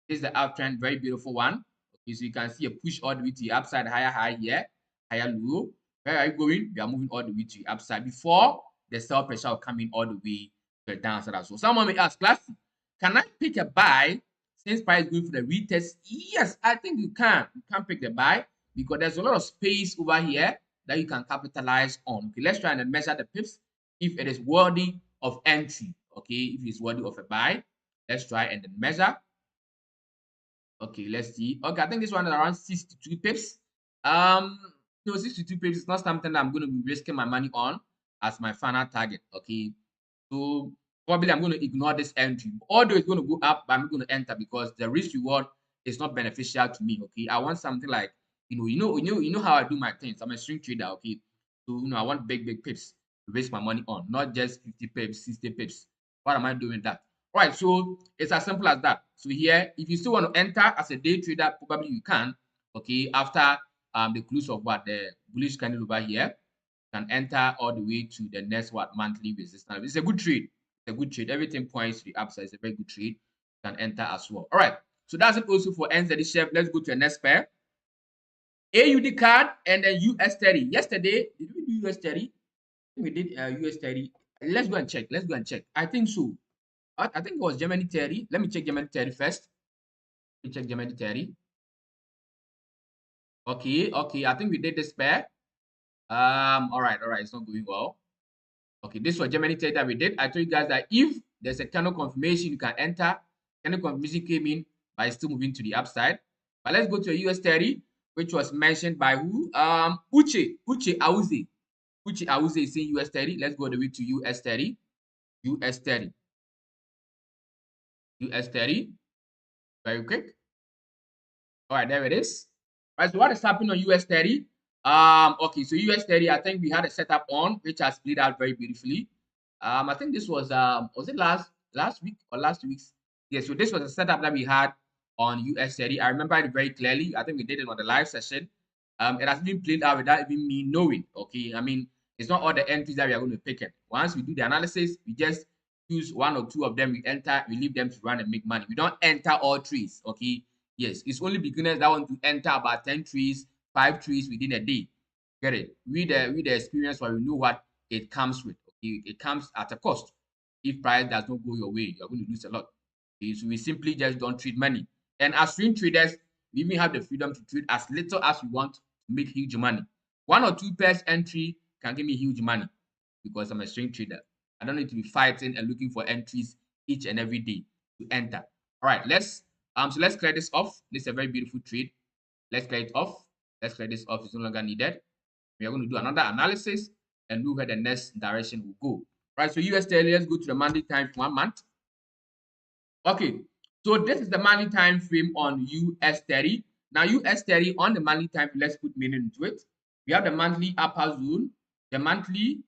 This is the uptrend, very beautiful one. Okay, so you can see a push all the way to the upside, higher high here, higher low. Where are you going? We are moving all the way to the upside before the sell pressure will come in all the way to the downside as well. Someone may ask, Classy, can I pick a buy since price is going for the retest? Yes, I think you can. You can pick the buy because there's a lot of space over here that you can capitalize on. Okay, let's try and measure the pips if it is worthy of entry. Okay, if it's worthy of a buy, let's try and then measure. Okay, let's see. Okay, I think this one is around 62 pips. No, 62 pips is not something that I'm going to be risking my money on as my final target. Okay, so probably I'm going to ignore this entry. Although it's going to go up, but I'm going to enter because the risk reward is not beneficial to me. Okay, I want something like you know how I do my things. I'm a string trader. Okay, so I want big pips to risk my money on, not just 50 pips, 60 pips. What am I doing that? All right, so it's as simple as that. So here, if you still want to enter as a day trader, probably you can. Okay, after the close of what the bullish candle over here, you can enter all the way to the next what monthly resistance. It's a good trade. It's a good trade. Everything points to the upside. It's a very good trade. You can enter as well. All right, so that's it also for NZD CHF. Let's go to the next pair. AUD CAD and then US30. Yesterday, did we do US30? We did US30. Let's go and check. Let's go and check. I think so. I think it was Germany 30. Let me check Germany 30 first. Let me check Germany 30. Okay. I think we did this pair. All right. It's not going well. Okay, this was Germany 30 that we did. I told you guys that if there's a candle confirmation, you can enter. Candle confirmation came in, but it's still moving to the upside. But let's go to a US 30, which was mentioned by who? Uche Auze. Uche Auze is saying US 30. Let's go the way to US 30. US 30. US 30. Very quick. All right, there it is. All right, so what is happening on US 30? Okay, so US 30, I think we had a setup on which has played out very beautifully. I think this was it last week or last 2 weeks? Yeah, so this was a setup that we had on US 30. I remember it very clearly. I think we did it on the live session. It has been played out without even me knowing. Okay, I mean, it's not all the entries that we are going to pick it. Once we do the analysis, we just choose 1 or 2 of them, we enter, we leave them to run and make money. We don't enter all trees. Okay, yes, it's only beginners that want to enter about 10 trees, 5 trees within a day. Get it? With the experience, where we know what it comes with. Okay, it comes at a cost. If price does not go your way, you're going to lose a lot. Okay, so we simply just don't trade money. And as swing traders, we even have the freedom to trade as little as we want to make huge money. 1 or 2 pairs entry can give me huge money because I'm a swing trader. I don't need to be fighting and looking for entries each and every day to enter. All right, let's clear this off. This is a very beautiful trade. Let's clear it off. Let's clear this off. It's no longer needed. We are going to do another analysis and look where the next direction will go. All right, so USD, let's go to the monthly time for 1 month. Okay, so this is the monthly time frame on US30. Now US30 on the monthly time frame, let's put meaning into it. We have the monthly upper zone, the monthly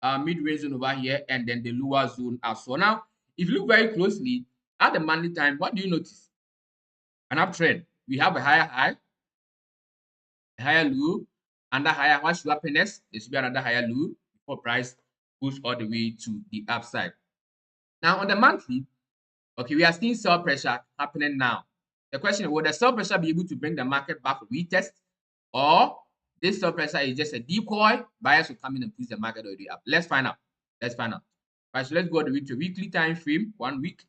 mid-range zone over here, and then the lower zone as well. Now, if you look very closely at the monthly time, what do you notice? An uptrend. We have a higher high, a higher low, and a higher. What should happen next? There should be another higher low before price goes all the way to the upside. Now, on the monthly, okay, we are seeing sell pressure happening now. The question is, will the sell pressure be able to bring the market back for retest? Or this sell pressure is just a decoy? Buyers will come in and push the market all the way up. Let's find out. Let's find out. All right, so let's go to the weekly time frame, 1 week.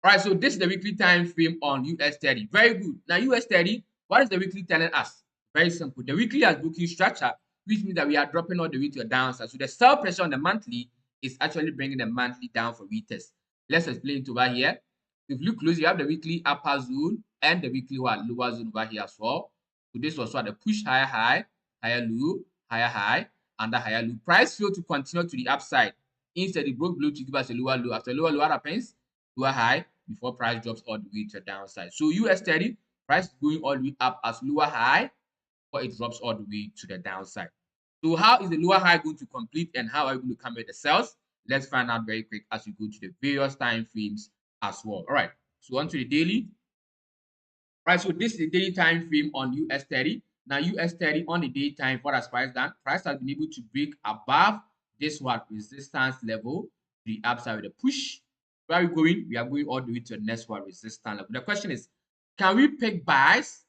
All right, so this is the weekly time frame on US30. Very good. Now, US30, what is the weekly telling us? Very simple. The weekly has booking structure, which means that we are dropping all the way to the downside. So the sell pressure on the monthly is actually bringing the monthly down for retest. Let's explain it over here. If you look close, you have the weekly upper zone and the weekly lower zone over here as well. So this was what the push higher high, higher low, higher high, and the higher low. Price failed to continue to the upside. Instead, it broke below to give us a lower low. After lower low, what happens? Lower high before price drops all the way to the downside. So US30, price going all the way up as lower high before it drops all the way to the downside. So how is the lower high going to complete and how are we going to come with the sells? Let's find out very quick as we go to the various time frames as well. All right, so on to the daily. All right, so this is the daily time frame on US30. Now US30 on the day time, what has price done? Price has been able to break above this what resistance level to the upside with a push. Where are we going? We are going all the way to the next one resistance level. The question is, can we pick buys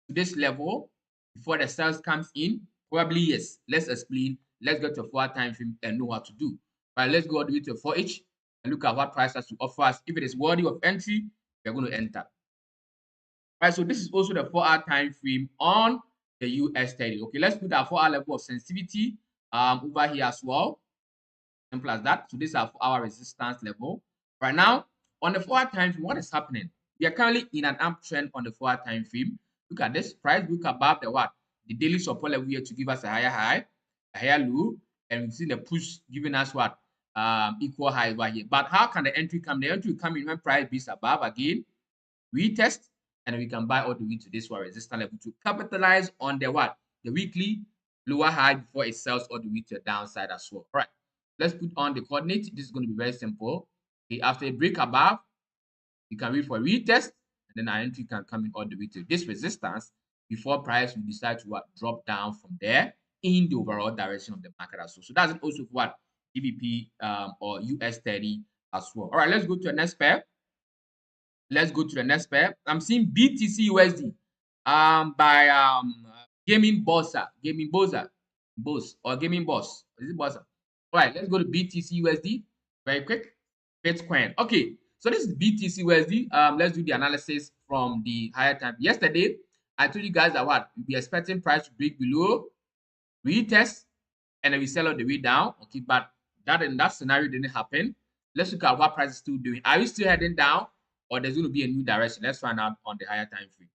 to this level before the sales comes in? Probably yes. Let's explain. Let's get to a 4 time frame and know what to do. Right, let's go all the way to 4H and look at what price has to offer us. If it is worthy of entry, we're going to enter. Right, so this is also the 4-hour time frame on the US30. Okay, let's put our 4-hour level of sensitivity over here as well. Simple as that. So this is our 4-hour resistance level. Right now, on the 4-hour time frame, what is happening? We are currently in an uptrend on the 4-hour time frame. Look at this. Price book above the what? The daily support level here to give us a higher high, a higher low, and we've seen the push giving us what? Equal high over here. But how can the entry come? The entry will come in when price is above again, retest, and we can buy all the way to this one resistance level to capitalize on the what? The weekly lower high before it sells all the way to the downside as well. All right, let's put on the coordinate. This is going to be very simple. Okay, after a break above, you can wait for a retest, and then our entry can come in all the way to this resistance before price will decide to what? Drop down from there in the overall direction of the market as well. So that's also what GBP or US30 as well. All right, let's go to the next pair. Let's go to the next pair. I'm seeing BTC USD by Gaming Boss or Gaming Boss. Is it Boss? All right, let's go to BTC USD very quick. Bitcoin. Okay, so this is BTC USD. Let's do the analysis from the higher time. Yesterday, I told you guys that what we'll be expecting price to break below, retest, and then we sell all the way down. Okay, but that in that scenario didn't happen. Let's look at what price is still doing. Are we still heading down, or there's going to be a new direction? Let's find out on the higher time frame.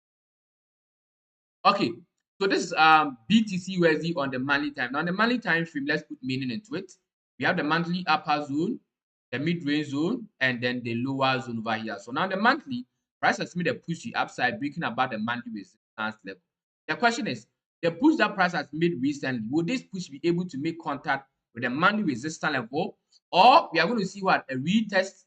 Okay, so this is BTC USD on the monthly time. Now, on the monthly time frame, let's put meaning into it. We have the monthly upper zone, the mid-range zone, and then the lower zone over here. So now the monthly price has made a push the upside, breaking about the monthly resistance level. The question is, the push that price has made recently, will this push be able to make contact with the monthly resistance level, or we are going to see what a retest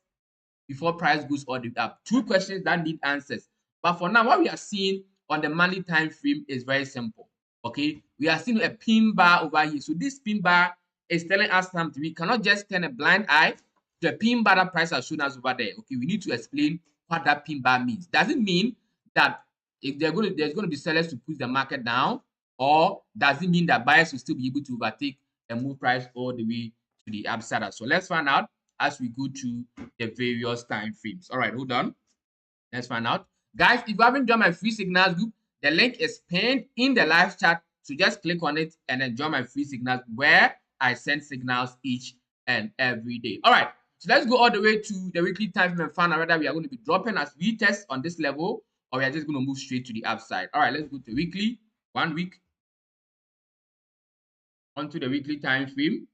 before price goes all the way up? Two questions that need answers. But for now, what we are seeing on the monthly time frame is very simple. Okay, we are seeing a pin bar over here. So this pin bar is telling us something. We cannot just turn a blind eye to a pin bar that price has shown us over there. Okay, we need to explain what that pin bar means. Does it mean that if there's going to be sellers to push the market down, or does it mean that buyers will still be able to overtake and move price all the way to the upside? So let's find out. as we go to the various time frames. All right, hold on. Let's find out. Guys, if you haven't joined my free signals group, the link is pinned in the live chat. So just click on it and then join my free signals where I send signals each and every day. All right, so let's go all the way to the weekly time frame and find out whether we are going to be dropping as retest on this level or we are just going to move straight to the upside. All right, let's go to weekly, 1 week, onto the weekly time frame.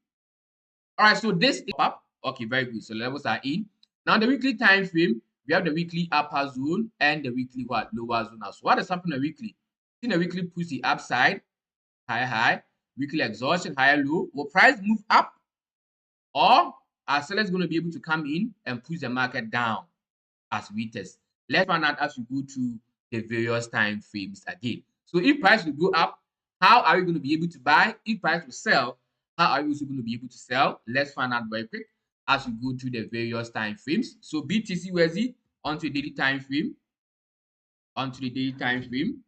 All right, so this is up. Okay, very good. So levels are in. Now the weekly time frame, we have the weekly upper zone and the weekly what lower zone. So what is happening weekly? In the weekly push the upside, high high, weekly exhaustion, higher low. Will price move up, or are sellers going to be able to come in and push the market down as retest? Let's find out as we go to the various time frames again. So if price will go up, how are we going to be able to buy? If price will sell, how are we also going to be able to sell? Let's find out very quick as we go to the various time frames. So BTC USD onto the daily time frame. Onto the daily time frame.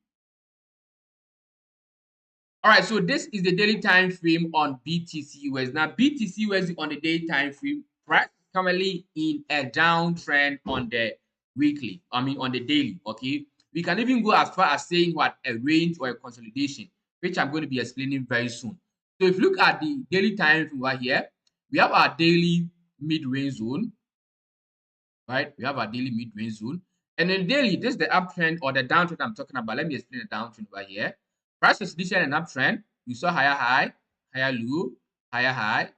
All right, so this is the daily time frame on BTC USD. Now, BTC USD on the daily time frame, price is currently in a downtrend on the weekly. On the daily. Okay, we can even go as far as saying what a range or a consolidation, which I'm going to be explaining very soon. So if you look at the daily time frame right here, we have our daily mid-range zone, right? We have our daily mid-range zone. And then daily, this is the uptrend or the downtrend I'm talking about. Let me explain the downtrend right here. Price was initially an uptrend. You saw higher high, higher low, higher high,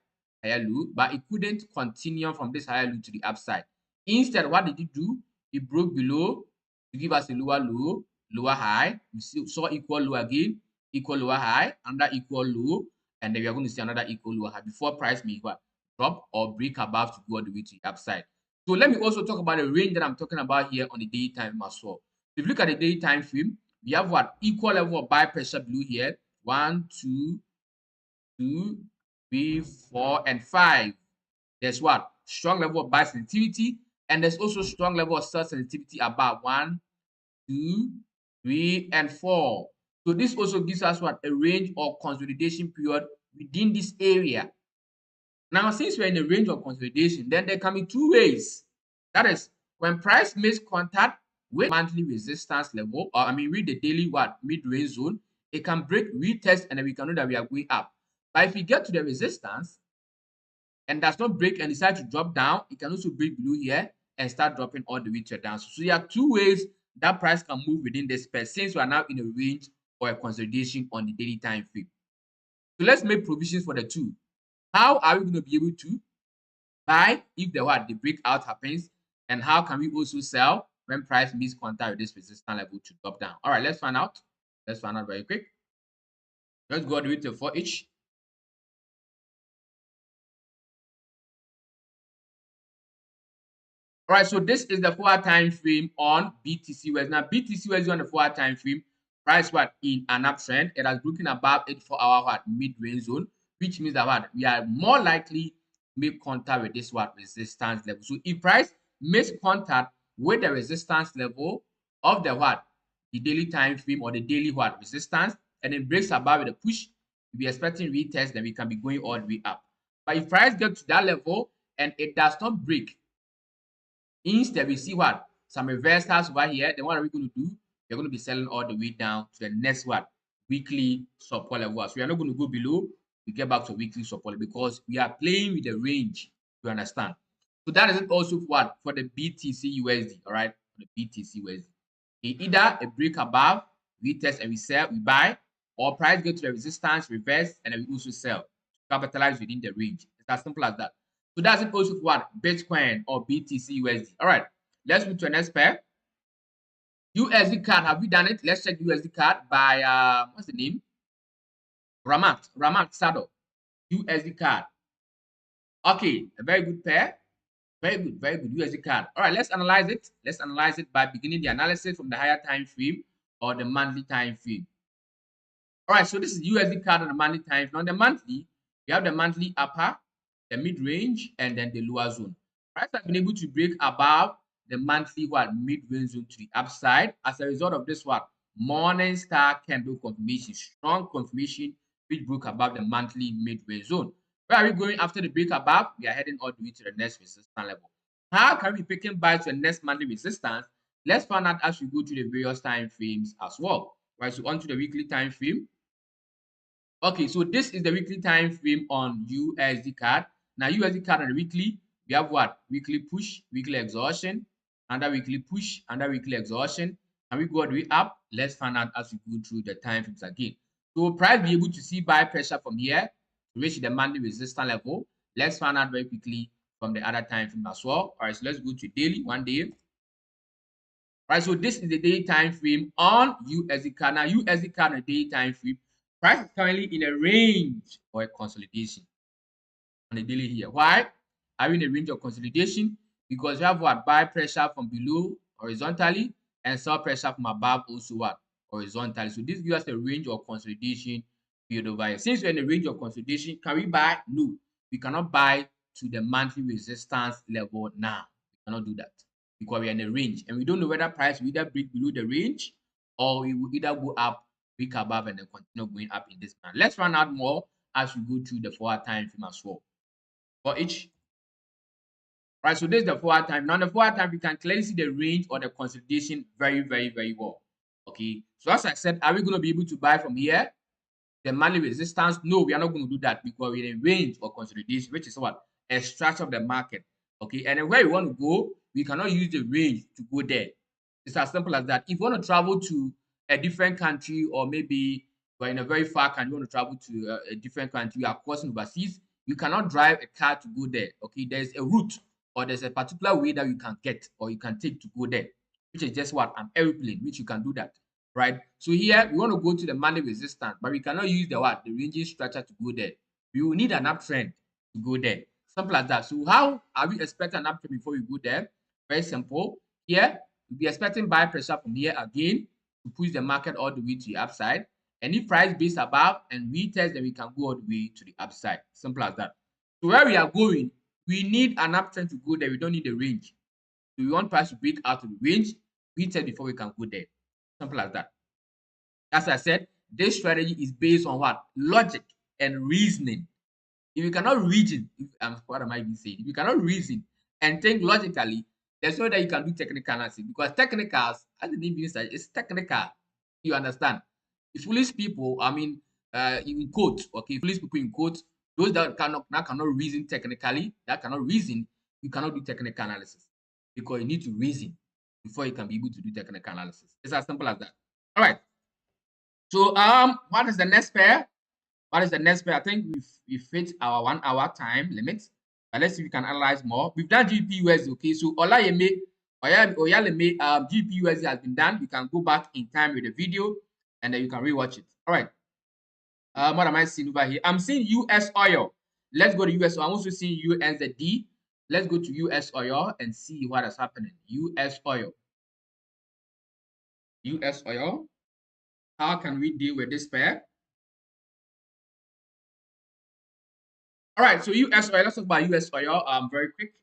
higher low, but it couldn't continue from this higher low to the upside. Instead, what did it do? It broke below to give us a lower low, lower high. You saw equal low again, equal lower high, another equal low, and then we are going to see another equal lower high before price may what? Drop or break above to go all the way to the upside. So let me also talk about the range that I'm talking about here on the daily time as well. If you look at the daily time frame, we have what equal level of buy pressure below here. 1, 2, 3, 4, and 5. There's what strong level of buy sensitivity, and there's also strong level of sell sensitivity above 1, 2, 3, and 4. So this also gives us what a range of consolidation period within this area. Now, since we're in a range of consolidation, then there can be two ways. That is, when price makes contact with monthly resistance level, or with the daily mid-range zone, it can break, retest, and then we can know that we are going up. But if we get to the resistance and does not break and decide to drop down, it can also break below here and start dropping all the way to down. So there are two ways that price can move within this space since we are now in a range or a consolidation on the daily time frame. So let's make provisions for the two. How are we going to be able to buy if the breakout happens, and how can we also sell when price meets contact with this resistance level to drop down? All right, let's find out. Let's find out very quick. Let's go all the way to 4H. All right, so this is the 4-hour time frame on BTC USD. Now, BTC USD on the 4-hour time frame, price in an uptrend. It has broken above 84-hour mid-range zone, which means that we are more likely to make contact with this resistance level. So if price makes contact with the resistance level of the daily time frame or the daily resistance, and then breaks above with a push, we'll be expecting retest, then we can be going all the way up. But if price gets to that level and it does not break, instead we see some reversals over here, then what are we going to do? We're going to be selling all the way down to the next weekly support level. So we are not going to go below. We get back to weekly support because we are playing with the range. You understand? So that is it also for the BTC USD. All right, for the BTC USD. Either a break above, we test and we sell, we buy, or price go to the resistance, reverse, and then we also sell. Capitalize within the range. It's as simple as that. So that's it also for Bitcoin or BTC USD. All right, let's move to the next pair. USD CAD. Have we done it? Let's check USD CAD by what's the name? Ramat Sado. USD CAD. Okay, a very good pair. Very good USD CAD. All right, let's analyze it. Let's analyze it by beginning the analysis from the higher time frame or the monthly time frame. All right, so this is USD CAD on the monthly time frame. On the monthly, we have the monthly upper, the mid-range, and then the lower zone. Price has been able to break above the monthly mid-range zone to the upside as a result of this morning star candle confirmation, strong confirmation which broke above the monthly mid-range zone. Where are we going after the break above? We are heading all the way to the next resistance level. How can we be picking buy to the next monthly resistance? Let's find out as we go to the various time frames as well. Right, so on to the weekly time frame. Okay, so this is the weekly time frame on USD CAD. Now, USD CAD on the weekly, we have what? Weekly push, weekly exhaustion, another weekly push, another weekly exhaustion. And we go all the way up. Let's find out as we go through the time frames again. So, price be able to see buy pressure from here to reach the monthly resistance level. Let's find out very quickly from the other time frame as well. All right, so let's go to daily, 1 day. All right, so this is the daily time frame on USD CAD. Now, USD CAD on the daily time frame, price is currently in a range or a consolidation on the daily here. Why are we in a range of consolidation? Because we have what? Buy pressure from below horizontally and sell pressure from above also what? Horizontally. So this gives us a range of consolidation period over here. Since we're in a range of consolidation, can we buy? No, we cannot buy to the monthly resistance level now. We cannot do that because we are in a range and we don't know whether price will either break below the range or it will either go up, break above, and then continue going up in this manner. Let's find out more as we go through the 4-hour time frame as well. For each, right? So this is the 4-hour time. Now, the 4-hour time, we can clearly see the range or the consolidation very, very, very well. Okay. So as I said, are we going to be able to buy from here? The monthly resistance? No, we are not going to do that because we're in a range of consolidation, which is what? A structure of the market. Okay. And then where we want to go, we cannot use the range to go there. It's as simple as that. If you want to travel to a different country, or maybe we're in a very far country, you want to travel to a different country, you are crossing overseas, you cannot drive a car to go there. Okay, there's a route or there's a particular way that you can get or you can take to go there, which is just what? An airplane, which you can do that, right? So here we want to go to the monthly resistance, but we cannot use the what? The ranging structure to go there. We will need an uptrend to go there. Simple as that. So how are we expecting an uptrend before we go there? Very simple. Here we'll be expecting buy pressure from here again to push the market all the way to the upside. And if price base above and retest, then we can go all the way to the upside. Simple as that. So where we are going, we need an uptrend to go there. We don't need a range. So we want price to break out of the range, retest before we can go there. Simple as that. As I said, this strategy is based on what? Logic and reasoning. If you cannot reason, what am I even saying? If you cannot reason and think logically, there's no way that you can do technical analysis, because technicals, as the name means, it's technical. You understand? The foolish people, I mean, in quotes, okay, foolish people in quotes, those that cannot reason technically, that cannot reason, you cannot do technical analysis because you need to reason before you can be able to do technical analysis. It's as simple as that. All right. So, what is the next pair? What is the next pair? I think we've hit our 1 hour time limit. But let's see if we can analyze more. We've done GBP USD. Okay, so Oyaleme, GBP USD has been done. You can go back in time with the video and then you can rewatch it. All right. What am I seeing over here? I'm seeing US oil. Let's go to US oil. I'm also seeing EUR NZD. Let's go to US oil and see what is happening. US oil. US oil. How can we deal with this pair? All right, so US oil, let's talk about US oil very quick.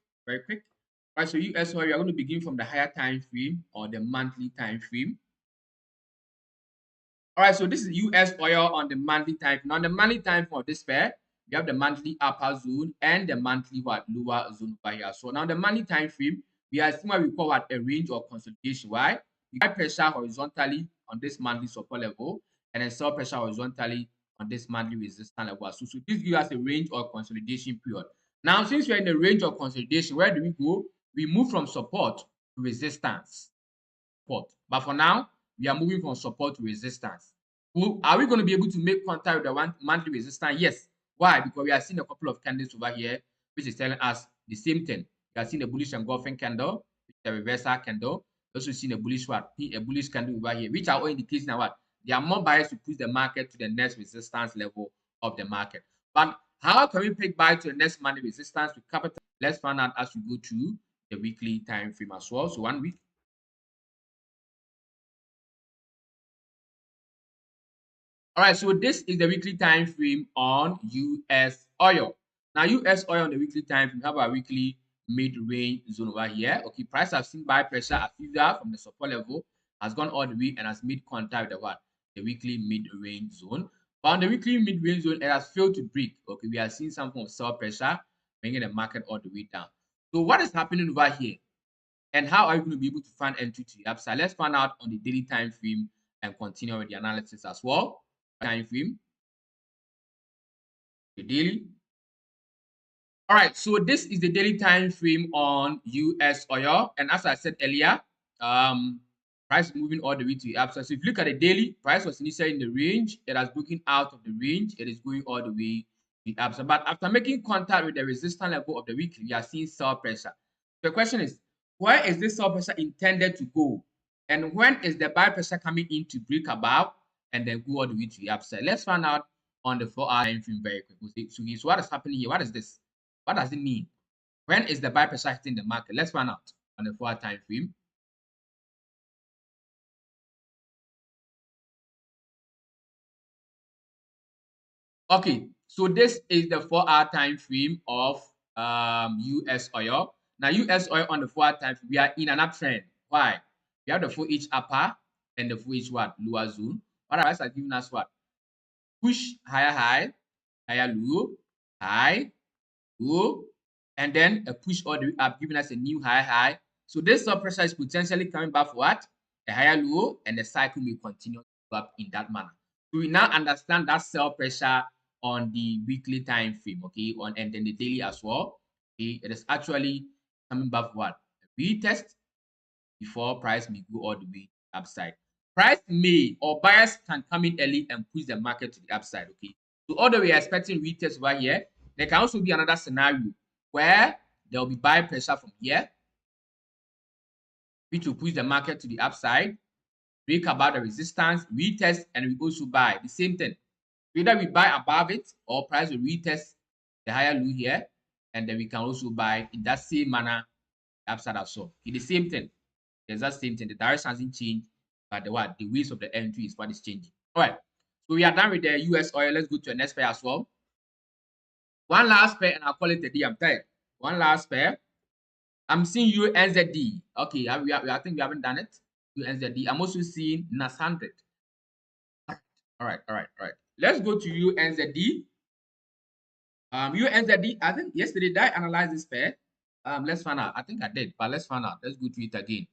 All right, so US oil, we are going to begin from the higher time frame or the monthly time frame. All right, so this is US oil on the monthly time frame. Now, on the monthly time frame of this pair, we have the monthly upper zone and the monthly lower zone over here. So now the monthly time frame, we are seeing what we call what a range of consolidation. Why? We have pressure horizontally on this monthly support level and then sell pressure horizontally on this monthly resistance level. So this gives us a range of consolidation period. Now, since we're in the range of consolidation, where do we go? We move from support to resistance. Support. But for now, we are moving from support to resistance. Are we going to be able to make contact with the monthly resistance? Yes. Why? Because we are seeing a couple of candles over here, which is telling us the same thing. We are seeing a bullish engulfing candle, which is a reversal candle. Also seeing a bullish candle over here, which are all indicating what? They are more biased to push the market to the next resistance level of the market. But how can we pick buy to the next monthly resistance with capital? Let's find out as we go through the weekly time frame as well. So 1 week. All right, so this is the weekly time frame on US oil. Now, US oil on the weekly time frame, we have our weekly mid-range zone over here. Okay, price have seen buy pressure as usual from the support level, has gone all the way and has made contact with the what? The weekly mid-range zone. But on the weekly mid-range zone, it has failed to break. Okay, we are seeing some form of sell pressure, bringing the market all the way down. So what is happening over here? And how are you going to be able to find entry to the upside? Let's find out on the daily time frame and continue with the analysis as well. Time frame, the daily. All right, so this is the daily time frame on US oil, and as I said earlier, price moving all the way to the upside. So if you look at the daily, price was initially in the range. It has broken out of the range. It is going all the way to the upside. But after making contact with the resistance level of the weekly, we are seeing sell pressure. The question is, where is this sell pressure intended to go? And when is the buy pressure coming in to break above and then go all the way to the upside? Let's find out on the 4-hour time frame very quickly. So what is happening here? What is this? What does it mean? When is the buy pressure hitting the market? Let's find out on the 4-hour time frame. Okay, so this is the 4-hour time frame of US oil. Now, US oil on the 4-hour time frame, we are in an uptrend. Why? We have the 4H upper and the 4H what? Lower zone. What are giving us what? Push higher high, higher low, high, low, and then a push all the way up, giving us a new high. So this sell pressure is potentially coming back for what? A higher low, and the cycle may continue to go up in that manner. So we now understand that sell pressure on the weekly time frame, okay, and then the daily as well. Okay, it is actually coming back for what? A retest before price may go all the way upside. Price may or buyers can come in early and push the market to the upside, okay. So although we are expecting retest over here, there can also be another scenario where there will be buy pressure from here, which will push the market to the upside, break above the resistance, retest, and we also buy the same thing. Either we buy above it or price will retest the higher low here, and then we can also buy in that same manner upside as well. Okay, the same thing. There's that same thing. The direction hasn't changed, but the ways of the entry is what is changing. All right. So we are done with the US oil. Let's go to the next pair as well. One last pair, and I'll call it a D. I'm tired. One last pair. I'm seeing EUR NZD. Okay, I think we haven't done it. EUR NZD. I'm also seeing NAS 100. All right. Let's go to EUR NZD. EUR NZD. I think yesterday did I analyze this pair? Let's find out. I think I did, but let's find out. Let's go through it again.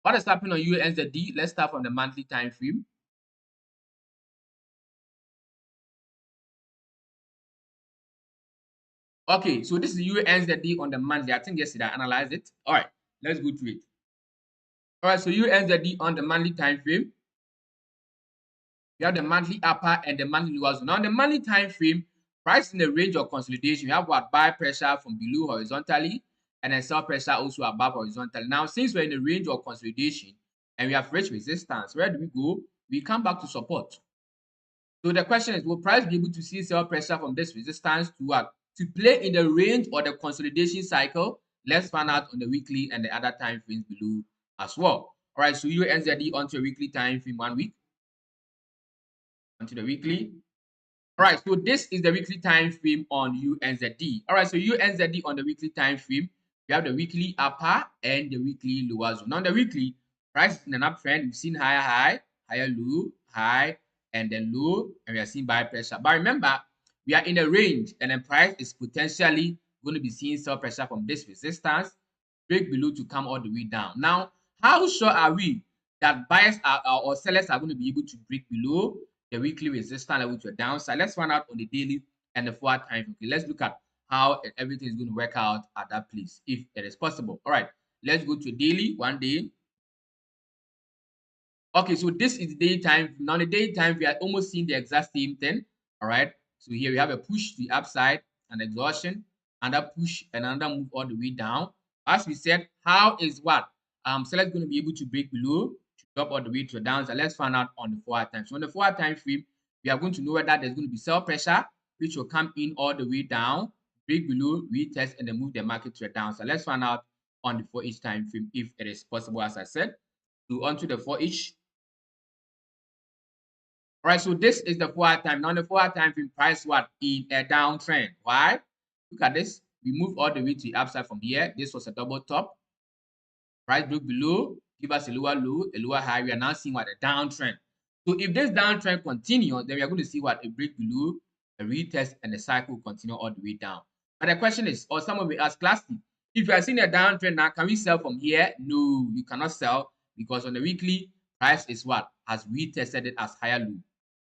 What is happening on EUR NZD? Let's start from the monthly time frame. Okay, so this is EUR NZD on the monthly. I think yesterday I analyzed it. All right, let's go through it. All right, so EUR NZD on the monthly time frame. We have the monthly upper and the monthly lower zone. Now, on the monthly time frame, price in the range of consolidation, we have what? Buy pressure from below horizontally and then sell pressure also above horizontally. Now, since we're in the range of consolidation and we have reached resistance, where do we go? We come back to support. So the question is, will price be able to see sell pressure from this resistance to what? To play in the range or the consolidation cycle? Let's find out on the weekly and the other time frames below as well. All right, so EUR NZD onto a weekly time frame 1 week. Onto the weekly. All right, so this is the weekly time frame on EUR NZD. All right, so EUR NZD on the weekly time frame, we have the weekly upper and the weekly lower zone. Now, on the weekly, price is in an uptrend. We've seen higher high, higher low, high, and then low, and we are seeing buy pressure. But remember, we are in a range, and then price is potentially going to be seeing sell pressure from this resistance, break below to come all the way down. Now, how sure are we that buyers or sellers are going to be able to break below the weekly resistance level to a downside? Let's find out on the daily and the 4-hour time frame. Okay, let's look at how everything is going to work out at that place, if it is possible. All right, let's go to daily, 1 day. Okay, so this is the daytime. Now, the daytime, we are almost seeing the exact same thing. All right, so here we have a push to the upside, an exhaustion, another push, and another move all the way down. As we said, how is what? Sellers going to be able to break below to drop all the way to the downside? Let's find out on the 4-hour time. So on the 4-hour time frame, we are going to know whether there's going to be sell pressure, which will come in all the way down, break below, retest, and then move the market to the downside. Let's find out on the 4H time frame if it is possible, as I said. So onto the 4H. All right, so this is the 4-hour time. Now, the 4-hour time frame price what? In a downtrend. Why? Look at this. We move all the way to the upside from here. This was a double top. Price broke below, give us a lower low, a lower high. We are now seeing what? A downtrend. So if this downtrend continues, then we are going to see what a break below, a retest, and the cycle continue all the way down. But the question is, or someone will ask, classically, if you are seeing a downtrend now, can we sell from here? No, you cannot sell because on the weekly, price is what has retested it as higher low.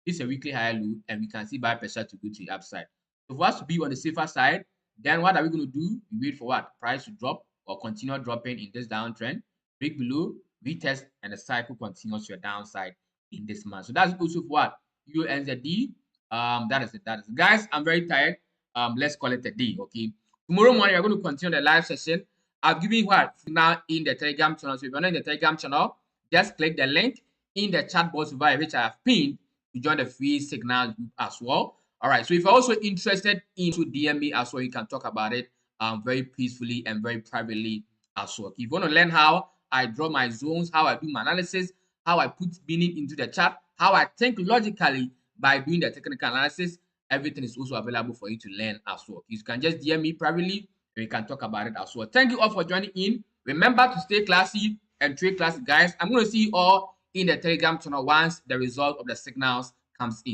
It's a weekly higher low, and we can see buy pressure to go to the upside. So for us to be on the safer side, then what are we going to do? We wait for what? Price to drop or continue dropping in this downtrend, break below, retest, and the cycle continues to your downside in this month. So that's also for what? EUR NZD. That is it. Guys, I'm very tired. Let's call it a day. Okay. Tomorrow morning, we're going to continue the live session. I've given you what now in the Telegram channel. So if you're not in the Telegram channel, just click the link in the chat box via which I have pinned to join the free signal group as well. All right. So if you're also interested in to DM me as well, you can talk about it very peacefully and very privately as well. If you want to learn how I draw my zones, how I do my analysis, how I put meaning into the chart, how I think logically by doing the technical analysis, everything is also available for you to learn as well. You can just DM me privately and we can talk about it as well. Thank you all for joining in. Remember to stay classy and trade classy, guys. I'm going to see you all in the Telegram channel once the result of the signals comes in.